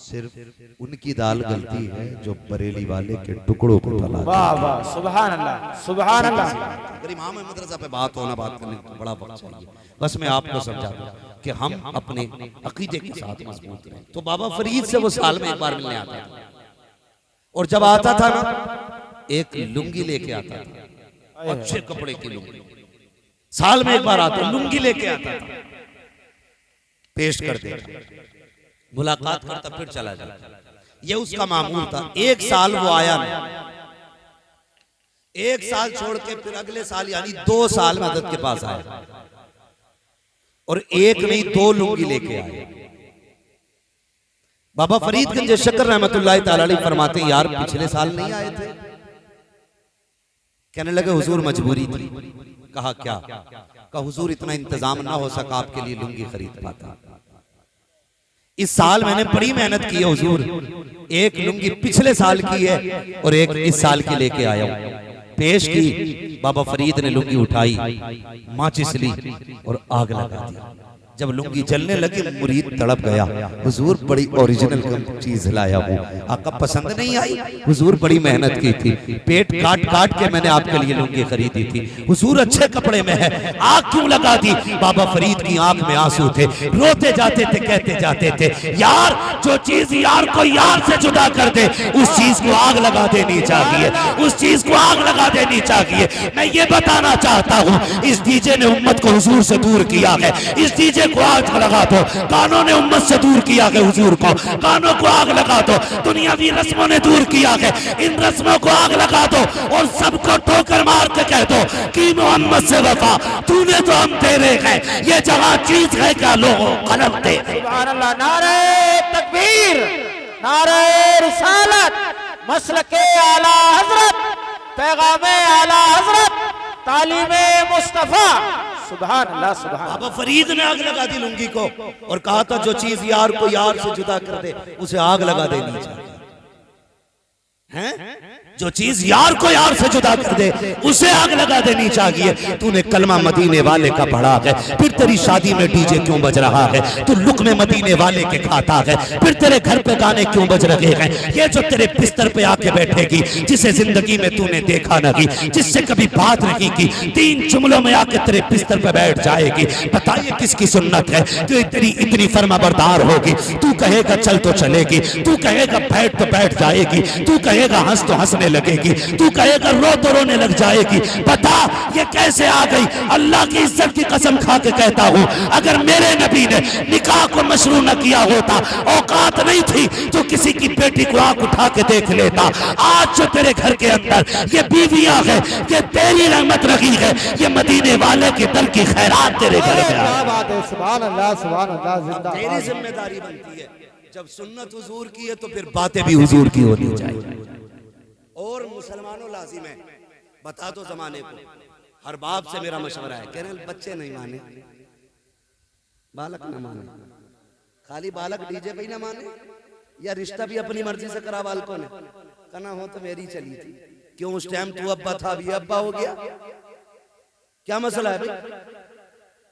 [SPEAKER 1] सिर्फ उनकी दाल गलती है जो बरेली वाले के टुकड़ों को तला।
[SPEAKER 2] वाह वाह, सुभान अल्लाह, सुभान अल्लाह।
[SPEAKER 1] अगर इमाम मदरसा पे बात होना, बात करने को बड़ा वक्त चाहिए। बस मैं आपको समझा दूं कि हम अपने अकीदे के साथ मजबूत रहें। तो बाबा फरीद से वो साल में एक बार मिलने आता था, और जब आता था ना, एक लुंगी लेके आता था, अच्छे कपड़े की लुंगी। साल में एक बार आता, लुंगी लेके आता था, पेश कर देता, मुलाकात करता, फिर चला जाता। ये उसका मामूल था। एक साल वो आया नहीं, एक साल छोड़ के फिर अगले साल यानी 2 साल मदद के पास आया, और एक नहीं 2 लुंगी लेके आए। बाबा फरीदगंज शक्कर रहमतुल्लाह ताला अलैह फरमाते हैं, यार पिछले साल नहीं आए थे? कहने लगे हुजूर मजबूरी थी। कहा क्या? कहा हुजूर इतना इंतजाम ना हो सका आपके लिए लुंगी खरीद पाता। इस साल मैंने बड़ी मेहनत की है हुजूर, एक लुंगी पिछले साल की है और एक इस साल की लेके आया हूं। पेश की, बाबा फरीद ने लुंगी उठाई, माचिस ली और आग लगा दी। जब लुंगी जलने लगी, मुरीद तड़प गया, हुजूर बड़ी ओरिजिनल चीज लाया हूँ, आका पसंद नहीं आई? हुजूर बड़ी मेहनत की थी, पेट काट काट के मैंने आपके लिए लुंगी खरीदी थी, हुजूर अच्छे कपड़े में है, आग क्यों लगा दी? बाबा फरीद की आंख में आंसू थे, रोते जाते थे, कहते जाते थे, यार जो चीज यार को यार से जुदा कर दे, उस चीज को आग लगा देनी चाहिए, उस चीज को आग लगा देनी चाहिए। मैं ये बताना चाहता हूँ, इस डीजे ने उम्मत को हुजूर से दूर किया है, इस डीजे को आग लगा दो। कानों ने उम्मत से दूर किया है हुजूर को, कानों को आग लगा दो। दुनियावी रस्मों ने दूर किया है, इन रस्मों को आग लगा दो और सबको ठोकर मार के कह दो कि मोहम्मद से वफा तूने तो हम तेरे हैं, ये जहां चीज है क्या लोगों कलम दे।
[SPEAKER 2] सुभान अल्लाह, नारे तकबीर, नारे रिसालत, मसलके आला हजरत, पैगामे आला हजरत, तालीमे मुस्तफा। सुभान अल्लाह, सुभान।
[SPEAKER 1] बाबा फरीद ने आग लगा दी लुंगी को और कहा था जो चीज यार को यार से जुदा कर दे उसे आग लगा देनी चाहिए। हैं? जो चीज यार को यार से जुदा कर दे उसे आग लगा देनी चाहिए। तूने कलमा मदीने वाले का पढ़ा है, फिर तेरी शादी में डीजे क्यों बज रहा है? तू लुक्मे मदीने वाले के खाता है, फिर तेरे घर पे गाने क्यों बज रहे हैं? ये जो तेरे बिस्तर पे आके बैठेगी, जिसे जिंदगी में तूने देखा नहीं, जिससे कभी बात नहीं की, 3 जुमलों में आके तेरे बिस्तर पे बैठ जाएगी, बताइए किसकी सुन्नत है जो तेरी इतनी फर्माबरदार होगी? तू कहेगा चल तो चलेगी, तू कहेगा बैठ तो बैठ जाएगी, तू कहेगा हंस तो हंसने लगेगी, तू कहेगा रो तो रोने लग जाएगी। बता ये कैसे आ गई? अल्लाह की इज्जत की कसम खा के कहता हूँ, अगर मेरे नबी ने निकाह को मशरू न किया होता, औकात नहीं थी तो किसी की बेटी को आंख उठा के देख लेता। आज जो तेरे घर के अंदर ये बीवियां है, ये तेरी रहमत रही है, ये मदीने वाले के दल की खैरात तेरे घर में
[SPEAKER 2] क्या बात है। सुभान अल्लाह, सुभान अल्लाह, जिंदाबाद।
[SPEAKER 1] तेरी जिम्मेदारी बनती है, जब सुन्नत हुजूर की है तो फिर बातें भी हुजूर की होनी चाहिए। और मुसलमानों लाजिम है, बता दो जमाने को, हर बाप से मेरा मशवरा है, कहने बच्चे नहीं माने, बालक न माने, खाली बालक डीजे पे ही ना माने, या रिश्ता भी अपनी मर्जी से करा बालकों ने, कहना हो तो मेरी चली थी, क्यों उस टाइम तू अब्बा था अभी अब्बा हो गया? क्या मसला है भाई?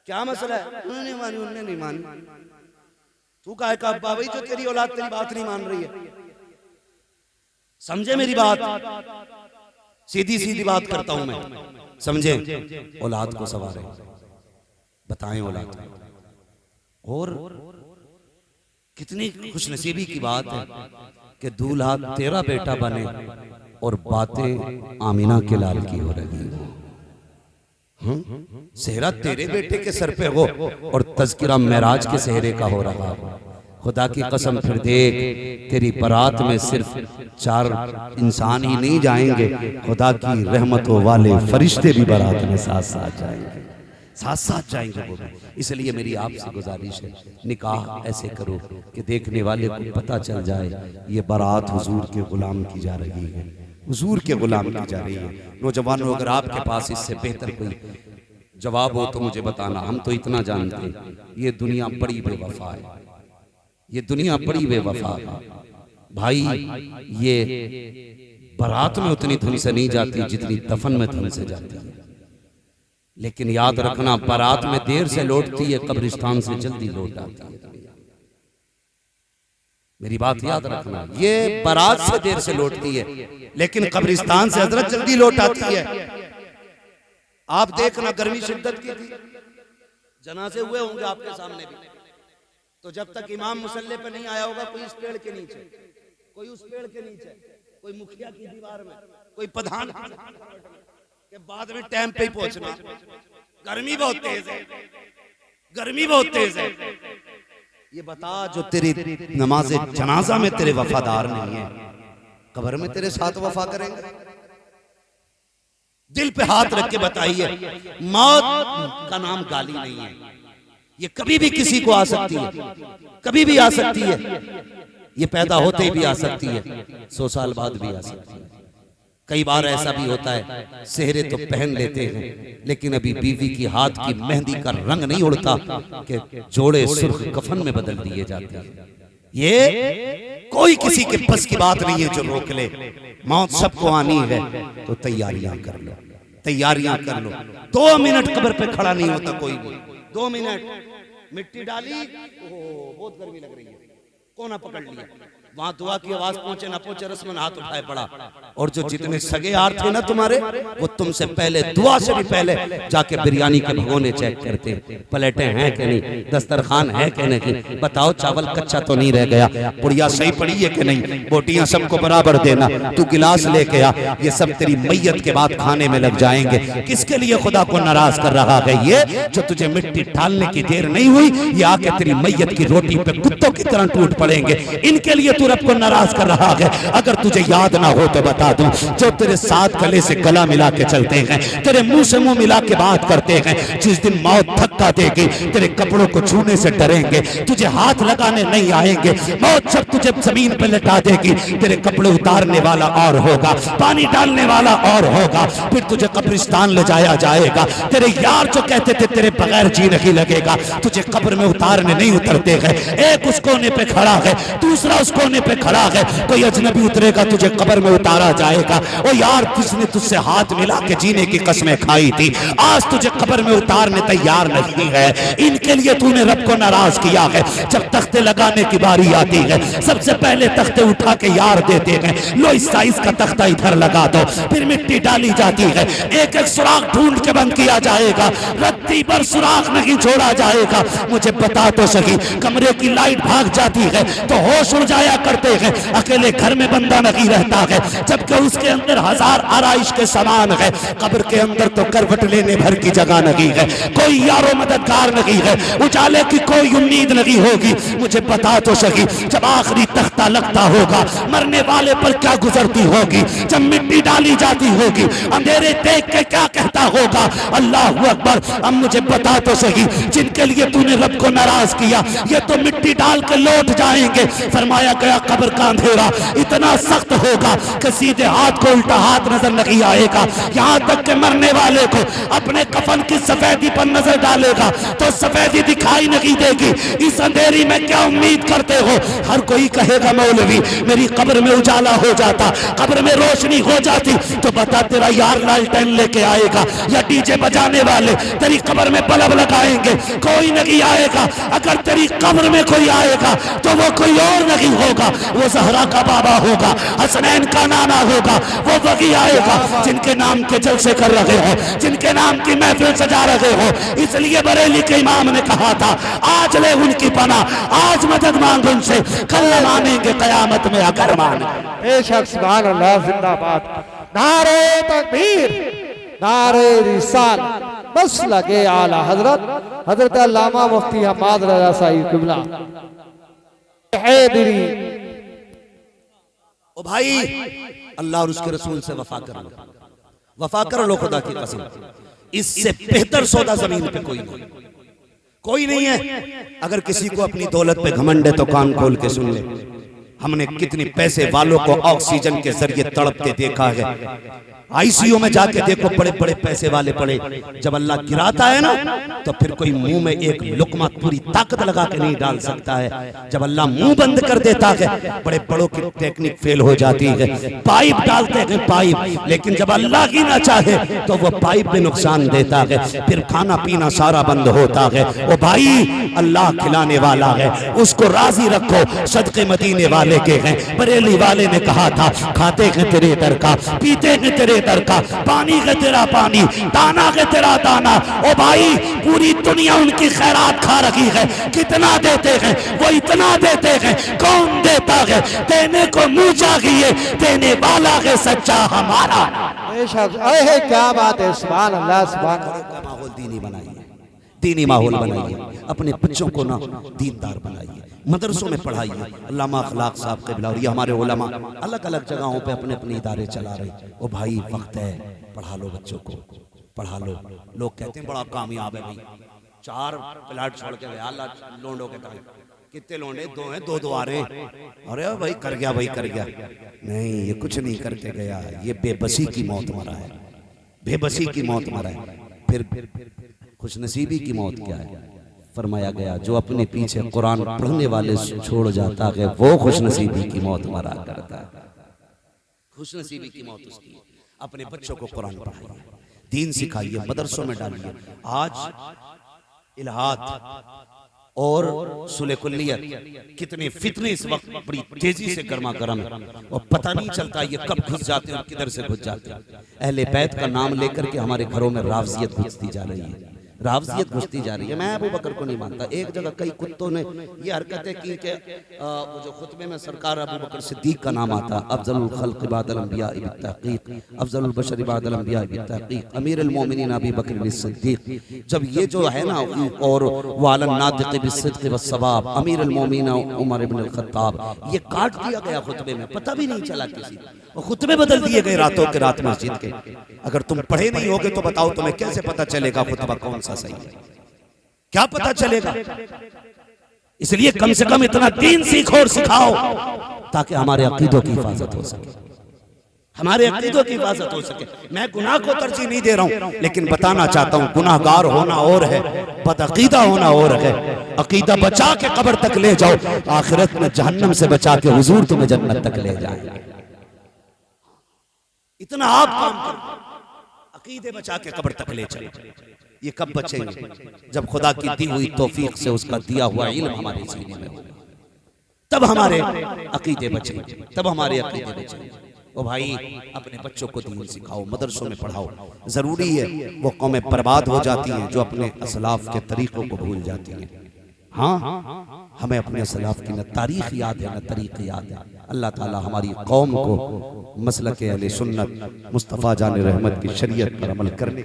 [SPEAKER 1] क्या मसला है? उन्होंने नहीं मानी, उन्होंने नहीं मानी, तू काहे का अब्बा भाई जो तेरी औलाद तेरी बात नहीं मान रही है? समझे मेरी बात? सीधी सीधी बात करता हूं मैं, समझे? औलाद को सवारे, बताएं औलाद को। और कितनी खुशनसीबी की बात है कि दूल्हा तेरा बेटा बने और बातें आमीना के लाल की हो रही हो, सेहरा तेरे बेटे के सर पे हो और तज़किरा मेराज के सेहरे का हो रहा हो। खुदा की कसम फिर देख, तेरी बारात में सिर्फ 4 इंसान ही नहीं जाएंगे, खुदा की रहमतों वाले फरिश्ते भी बारात में साथ साथ जाएंगे, साथ साथ जाएंगे वो भी। इसलिए मेरी आपसे गुजारिश है, निकाह ऐसे करो कि देखने वाले को पता चल जाए ये बारात हुजूर के गुलाम की जा रही है, हुजूर के गुलाम की जा रही है। नौजवानों, अगर आपके पास इससे बेहतर कोई जवाब हो तो मुझे बताना। हम तो इतना जानते हैं, ये दुनिया बड़ी बेवफा है, ये दुनिया बड़ी बेवफा है भाई। ये बारात में उतनी धुन से नहीं जाती जितनी दफन में धुन से जाती है। लेकिन याद रखना, बारात में देर से लौटती है, कब्रिस्तान से जल्दी लौट आती है। मेरी बात याद रखना, ये बारात से देर से लौटती है, लेकिन कब्रिस्तान से हजरत जल्दी लौट आती है। आप देखना, गर्मी शिद्दत की थी, जनाजे हुए होंगे आपके सामने भी, तो जब तक इमाम मुसल्ले पे नहीं आया होगा, कोई इस पेड़ के नीचे, कोई उस पेड़ के नीचे, कोई मुखिया की दीवार में, कोई प्रधान के बाद में टाइम पे ही पहुंचना। गर्मी बहुत तेज है, गर्मी बहुत तेज है। ये बता, जो तेरी नमाज़े जनाजा में तेरे वफादार नहीं है, कब्र में तेरे साथ वफा करेंगे? दिल पे हाथ रख के बताइए, मौत का नाम गाली नहीं है। ये कभी भी किसी को आ सकती है, कभी भी आ सकती है। ये पैदा होते ही भी आ सकती है, 100 साल बाद भी आ सकती है। कई बार ऐसा भी होता है, सेहरे तो पहन लेते हैं, लेकिन अभी बीवी की हाथ की मेहंदी का रंग नहीं उड़ता कि जोड़े सुर्ख कफन में बदल दिए जाते हैं। ये कोई किसी के बस की बात नहीं है जो रोक ले। मौत सबको आनी है, तो तैयारियां कर लो, तैयारियां कर लो। 2 मिनट कब्र पे खड़ा नहीं होता कोई भी। 2 मिनट मिट्टी डाली, ओह बहुत गर्मी लग रही है, कोना पकड़ लिया, वहां दुआ की आवाज पहुंचे ना पहुंचे, रस्मन हाथ उठाए पड़ा। और जो जितने सगे यार थे ना तुम्हारे, वो तुमसे पहले, दुआ से भी पहले जाके बिरयानी के भगोने चेक करते, प्लेटें हैं कि नहीं, दस्तरखान है कि नहीं, बताओ चावल कच्चा तो नहीं रह गया, पुड़िया सही पड़ी है कि नहीं, बोटियां सबको बराबर देना, तू गिलास लेके आ। ये सब तेरी मैयत के बाद खाने में लग जाएंगे। किसके लिए खुदा को नाराज कर रहा है? ये जो तुझे मिट्टी डालने की देर नहीं हुई, ये आके तेरी मैयत की रोटी पे कुत्तों की तरह टूट पड़ेंगे। इनके लिए तू रब को नाराज कर रहा है। अगर तुझे याद ना हो तो बता दूं, जो तेरे साथ गले से गला मिला के चलते हैं, तेरे मुंह से मुंह मिला के बात करते हैं, जिस दिन मौत धक्का देगी, तेरे कपड़ों को छूने से डरेंगे, तुझे हाथ लगाने नहीं आएंगे। मौत जब तुझे जमीन पर लेटा देगी, तेरे कपड़े उतारने वाला और होगा, पानी डालने वाला और होगा, फिर तुझे कब्रिस्तान ले जाया जाएगा। तेरे यार जो कहते थे तेरे बगैर जी नहीं लगेगा, तुझे कब्र में उतारने नहीं उतरते हैं। एक उस कोने पे खड़ा है, दूसरा उस कोने पे खड़ा है, कोई अजनबी उतरेगा, तुझे कब्र में उतारा जाएगा। ओ यार, किसने तुझसे हाथ मिला के जीने की कसमें खाई थी, आज तुझे कब्र में उतारने तैयार नहीं है। इनके लिए तूने रब को नाराज किया है। जब तख्ते लगाने की बारी आती है, सबसे पहले तख्ते उठा के यार देते हैं, लो इस साइज का तख्ता इधर लगा दो, फिर मिट्टी डाली जाती है, एक एक सुराख ढूंढ के बंद किया जाएगा, रत्ती पर सुराख नहीं छोड़ा जाएगा। मुझे बता तो सही, कमरे की लाइट भाग जाती है तो होश उड़ जाया करते हैं, अकेले घर में बंदा नहीं रहता है, जबकि उसके अंदर 1000 आराइश के सामान है। कब्र के अंदर तो करवट लेने भर की जगह नहीं है, कोई यारो मददगार नहीं है, उजाले की कोई उम्मीद नहीं होगी। मुझे बता तो सही, जब आखिरी तख्ता लगता होगा, मरने वाले पर क्या गुजरती होगी, जब मिट्टी डाली जाती होगी, अंधेरे देख के क्या कहता होगा, अल्लाह अकबर। अब मुझे बता तो सही, जिनके लिए तूने रब को नाराज किया, ये तो मिट्टी डाल के लौट जाएंगे। फरमाया गया, कब्र का अंधेरा इतना सख्त होगा कि सीधे हाथ को उल्टा हाथ नजर नहीं आएगा। यहाँ तक कि मरने वाले को अपने कफन की सफेदी पर नजर डालेगा तो सफेदी दिखाई नहीं देगी। इस अंधेरी में क्या उम्मीद करते हो? हर कोई कहेगा, मौलवी मेरी कब्र में उजाला हो जाता, कब्र में रोशनी हो जाती, तो बता तेरा यार लालटेन लेके आएगा या डीजे बजाने वाले तेरी कब्र में बल्ब लगाएंगे? कोई नहीं आएगा। अगर तेरी कब्र में कोई आएगा तो वो कोई और नहीं होगा, वो ज़हरा का बाबा होगा, हसनैन का नाना होगा। वो वही आएगा जिनके नाम के जलसे कर रहे हो, जिनके नाम की महफिल सजा रहे हो। इसलिए बरेली के इमाम ने कहा था, आज ले उनकी पना, आज मदद मांग उनसे, कल मानेंगे कयामत में अगर माने।
[SPEAKER 2] बेशक, सुभान अल्लाह, जिंदाबाद। नारे तकबीर, नारे रिसाल, बस लगे आला हजरत हजरत अल्लामा मुफ्ती हमाद रजा साहिब किबला हैदरी।
[SPEAKER 1] ओ भाई, अल्लाह और उसके रसूल से वफा कर लो, वफा कर लो खुदा की कसम। इससे बेहतर सौदा जमीन पे कोई नहीं, कोई नहीं है। अगर किसी को अपनी दौलत पे घमंड है तो कान खोल के सुन ले। हमने कितने पैसे वालों को ऑक्सीजन के जरिए तड़पते देखा है। आईसीयू में जाके देखो, बड़े बड़े पैसे वाले पड़े, जब अल्लाह गिराता है ना तो फिर कोई मुंह में एक लुकमा पूरी ताकत लगा के नहीं डाल सकता है। जब अल्लाह मुंह बंद कर देता है, बड़े बड़ों की टेक्निक फेल हो जाती है, पाइप डालते हैं पाइप, लेकिन जब अल्लाह की ना चाहे तो वो पाइप में नुकसान देता है, फिर खाना पीना सारा बंद होता है। ओ भाई, अल्लाह खिलाने वाला है, उसको राजी रखो। सदके मदीने वाले के हैं, बरेली वाले ने कहा था, खाते हैं तेरे दर का, पीते हैं तेरे दर का, पानी है तेरा पानी, दाना है तेरा दाना। ओ भाई, पूरी दुनिया उनकी खैरात खा रही है, कितना देते हैं वो इतना देते हैं। कौन देता है? देने को मुंह चाहिए, देने वाला है सच्चा हमारा।
[SPEAKER 2] क्या बात है, सुभान अल्लाह, सुभान अल्लाह।
[SPEAKER 1] माहौल दीनी बनाइए, दीनी माहौल बनाइए, अपने बच्चों को ना दीनदार बनाइए, मदरसों में पढ़ाइए। अल्लामा अखलाक साहब के बिलावरी, हमारे उलमा अलग अलग जगहों पे अपने अपने इदारे चला रहे। ओ भाई, वक्त है, पढ़ा लो बच्चों को, पढ़ा लो। लोग कहते हैं बड़ा कामयाब है भाई, 4 प्लाट छोड़ के गया अल्लाह लोंडों के टाइम। कितने लोंडे? 2 हैं, 2 आ रहे हैं। अरे भाई कर गया, भाई कर गया। नहीं, ये कुछ नहीं करके गया, ये बेबसी की मौत मरा है, बेबसी की मौत मरा है। फिर खुशनसीबी की मौत क्या है? फरमाया गया, जो अपने पीछे कुरान पढ़ने वाले छोड़ जाता है वो खुशनसीबी की मौत मरा करता है। खुशनसीबी की मौत उसकी। अपने बच्चों को कुरान पढ़ाइए, दीन सिखाइए, मदरसों में डालिए। आज इल्हाद और सुले कुल्लियत कितने फितने इस वक्त बड़ी तेजी से गर्मा गर्म है और पता नहीं चलता ये कब घुस जाते हैं और किधर से घुस जाते हैं। अहले बैत का नाम लेकर के हमारे घरों में रावजियत घुसती जा रही है, रावजियत घुसती जा रही है। मैं अबू बकर को नहीं मानता। एक जगह कई कुत्तों ने ये हरकतें की कि वो जो खुतबे में सरकार अबू बकर सिद्दीक का नाम आता, अफजलुल खल्क़ बादल अंबिया बित्तहक़ीक़, अफजलुल बशर बादल अंबिया बित्तहक़ीक़, अमीरुल मोमिनीन अबू बकर सिद्दीक। जब ये जो है ना, और वालन नातिक़ बिस्सिद्क़ वस्सवाब, अमीरुल मोमिनीन उमर इब्न अल खत्ताब, ये काट दिया गया खुतबे में, पता भी नहीं चला किसी को। खुतबे बदल दिए गए रातों के रात मस्जिद के। अगर तुम पढ़े नहीं होगे तो बताओ तुम्हें कैसे पता चलेगा खुतबा कौन सा सही है? क्या पता चलेगा? इसलिए कम से कम इतना दीन सीखो और सिखाओ ताकि हमारे अकीदों की हिफाजत हो सके, हमारे अकीदों की हिफाजत हो सके। मैं गुनाह को तरजीह नहीं दे रहा हूं, लेकिन बताना चाहता हूं गुनाहगार होना और है, बदअकीदा होना और है। अकीदा बचा के कब्र तक ले जाओ, आखिरत में जहन्नम से बचा के हुजूर तुम्हें जन्नत तक ले जाएंगे। इतना आप काम करो, अकीदे बचा के कब्र तक ले चलो। ये कब बचेंगे? जब खुदा की दी हुई तौफीक से उसका दिया हुआ इल्म हमारे सीने में होगा, तब हमारे अकीदे बचेंगे, तब हमारे अकीदे बचेंगे। ओ भाई, अपने बच्चों को दीन सिखाओ, मदरसों में पढ़ाओ। जरूरी है, वो कौमें बर्बाद हो जाती हैं जो अपने असलाफ के तरीकों को भूल जाती हैं। हाँ, हमें अपने असलाफ की न तारीख याद है न तरीक़ याद है। अल्लाह ताला हमारी कौम को मसलक अहले सुन्नत मुस्तफ़ा जान रहमत की शरीयत पर अमल करने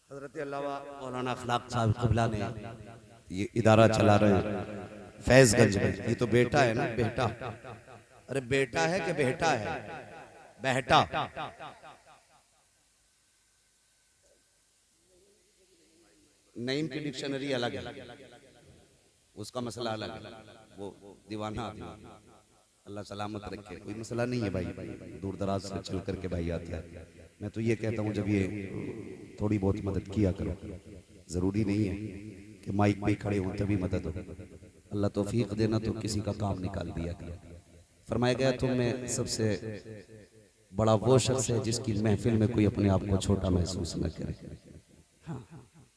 [SPEAKER 1] हज़रत अल्लामा मौलाना अखलाक साहब क़िबला ने ये इदारा चला रहे हैं फैज़गंज में। ये तो बेटा है ना, बेटा। अरे बेटा है कि बेटा है? बेटा। नईम की डिक्शनरी अलग है, उसका मसला अलग है, वो दीवाना आदमी। अल्लाह सलामत रखे, कोई मसला नहीं है भाई, दूर दराज से चल करके भाई आता है। मैं तो ये कहता हूँ जब ये थोड़ी बहुत मदद किया करो, जरूरी नहीं है कि माइक में खड़े हों तभी मदद हो। अल्लाह तौफीक देना तो किसी का काम निकाल दिया गया। फरमाया गया तुम में सबसे बड़ा वो शख्स है जिसकी महफिल में कोई अपने आप को छोटा महसूस न करे।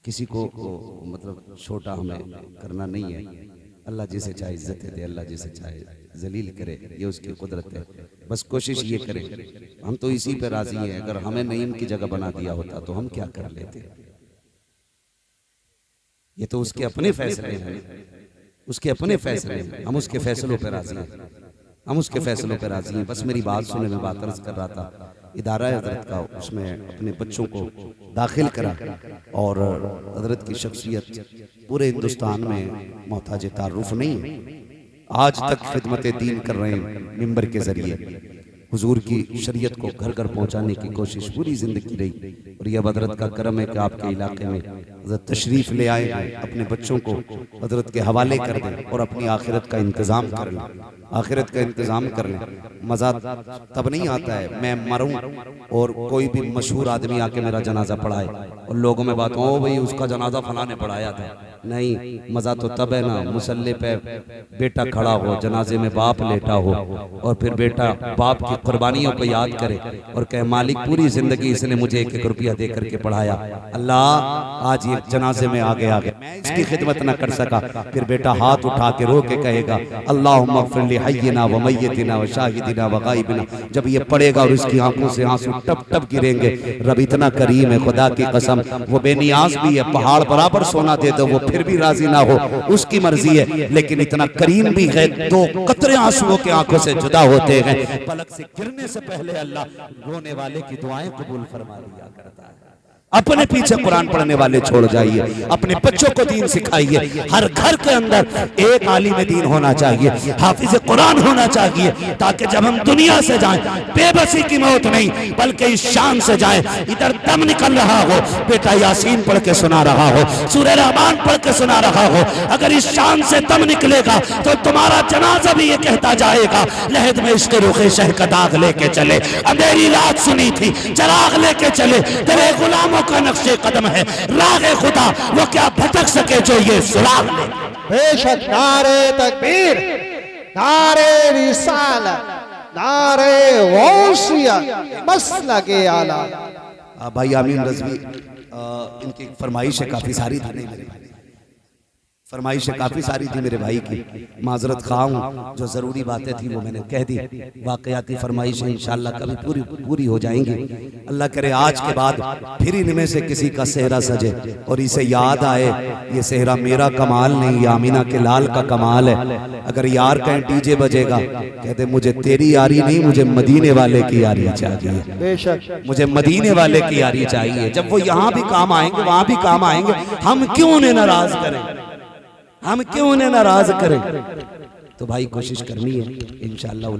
[SPEAKER 1] किसी को मतलब छोटा हमें करना नहीं है। अल्लाह जिसे चाहे इज्जत दे, अल्लाह जिसे चाहे जलील करे, ये उसकी कुदरत है। बस कोशिश ये करें, हम तो इसी पे राजी हैं। अगर हमें नईम की जगह बना दिया होता तो हम क्या कर लेते? ये तो उसके अपने फैसले हैं, उसके अपने फैसले हैं, हम उसके फैसलों पर राजी हैं, हम उसके फैसलों पर राजी हैं। बस मेरी बात सुने, मैं बात अर्ज कर रहा था इदारा हजरत का, उसमें अपने बच्चों को दाखिल करा और हजरत की शख्सियत पूरे हिंदुस्तान में मोहताज तारुफ नहीं है। आज तक खिदमत दीन कर रहे हैं मिंबर के जरिए। हुजूर की शरीयत को घर घर पहुंचाने की कोशिश पूरी जिंदगी रही। और यह हजरत का करम है कि आपके इलाके में हजरत तशरीफ ले आए, अपने बच्चों को हजरत के हवाले कर दें और अपनी आखिरत का इंतज़ाम कर लें, आखिरत का इंतज़ाम कर लें। मज़ा तब नहीं आता है मैं मरूं और कोई भी मशहूर आदमी आके मेरा जनाजा पढ़ाए और लोगों में बात हो भाई उसका जनाजा फलां ने पढ़ाया था। नहीं, मज़ा तो तब है ना मुसल्ले पे बेटा खड़ा हो, जनाजे में बाप लेटा हो और फिर बेटा बाप की कुर्बानियों को याद करे और कहे मालिक पूरी जिंदगी इसने मुझे 1-1 रुपया दे करके पढ़ाया, अल्लाह आज ये जनाजे में आगे मैं इसकी खिदमत न कर सका। फिर बेटा हाथ उठा के रो के कहेगा अल्लाहुम्मा ग़फ़िर ली हय्यिना व मय्यितिना व शाहिदिना व गायबिना। जब ये पढ़ेगा और इसकी आंखों से आंसू टप टप गिरेंगे, रब इतना करीम है खुदा की कसम, वो बेनियाज भी है, पहाड़ बराबर सोना दे दो वो फिर भी राजी ना हो, उसकी मर्जी है, लेकिन इतना करीम भी है 2 कतरे आंसुओं के आंखों से जुदा होते हैं, पलक से गिरने से पहले अल्लाह रोने वाले की दुआएं कबूल फरमा लिया करता है। अपने पीछे कुरान पढ़ने वाले छोड़ जाइए, अपने बच्चों को दीन सिखाइए। हर घर के अंदर एक आलिम दीन होना चाहिए, हाफिज कुरान होना चाहिए, ताकि जब हम दुनिया से जाएं बेबसी की मौत नहीं बल्कि इस शान से जाएं। इधर दम निकल रहा हो, बेटा यासीन पढ़ के सुना रहा हो, सूरह रहमान पढ़ के सुना रहा हो, अगर इस शान से दम निकलेगा तो तुम्हारा जनाजा भी ये कहता जाएगा लहद में इसके रुखे शह का दाग लेके चले, अंधेरी रात सुनी थी चराग लेके चले, तेरे गुलामों का नक्शे कदम है रागे खुदा, वो क्या भटक सके जो ये सुराग ले।
[SPEAKER 3] बेशक नारे तकबीर, नारे रिसालत, नारे गौसियत, मसलके आला।
[SPEAKER 1] भाई आमीन रज़वी इनकी फरमाइशें काफ़ी सारी थी, फरमाइशें काफ़ी सारी थी मेरे भाई की, माजरत खा हूँ, जो ज़रूरी बातें थी वो मैंने कह दी। वाक़याती फरमाइशें इंशाअल्लाह कभी पूरी हो जाएंगी। अल्लाह करे आज के बाद फिर इनमें से किसी का सेहरा सजे और इसे याद आए ये सेहरा मेरा कमाल नहीं, ये आमीना के लाल का कमाल है। अगर यार कहीं डीजे बजेगा कहते मुझे तेरी यारी नहीं, मुझे मदीने वाले की यारी चाहिए,
[SPEAKER 3] बेशक
[SPEAKER 1] मुझे मदीने वाले की यारी चाहिए। जब वो यहाँ भी काम आएंगे वहाँ भी काम आएंगे, हम क्यों उन्हें नाराज करें, हम क्यों उन्हें नाराज करें। तो भाई कोशिश करनी है इंशाअल्लाह।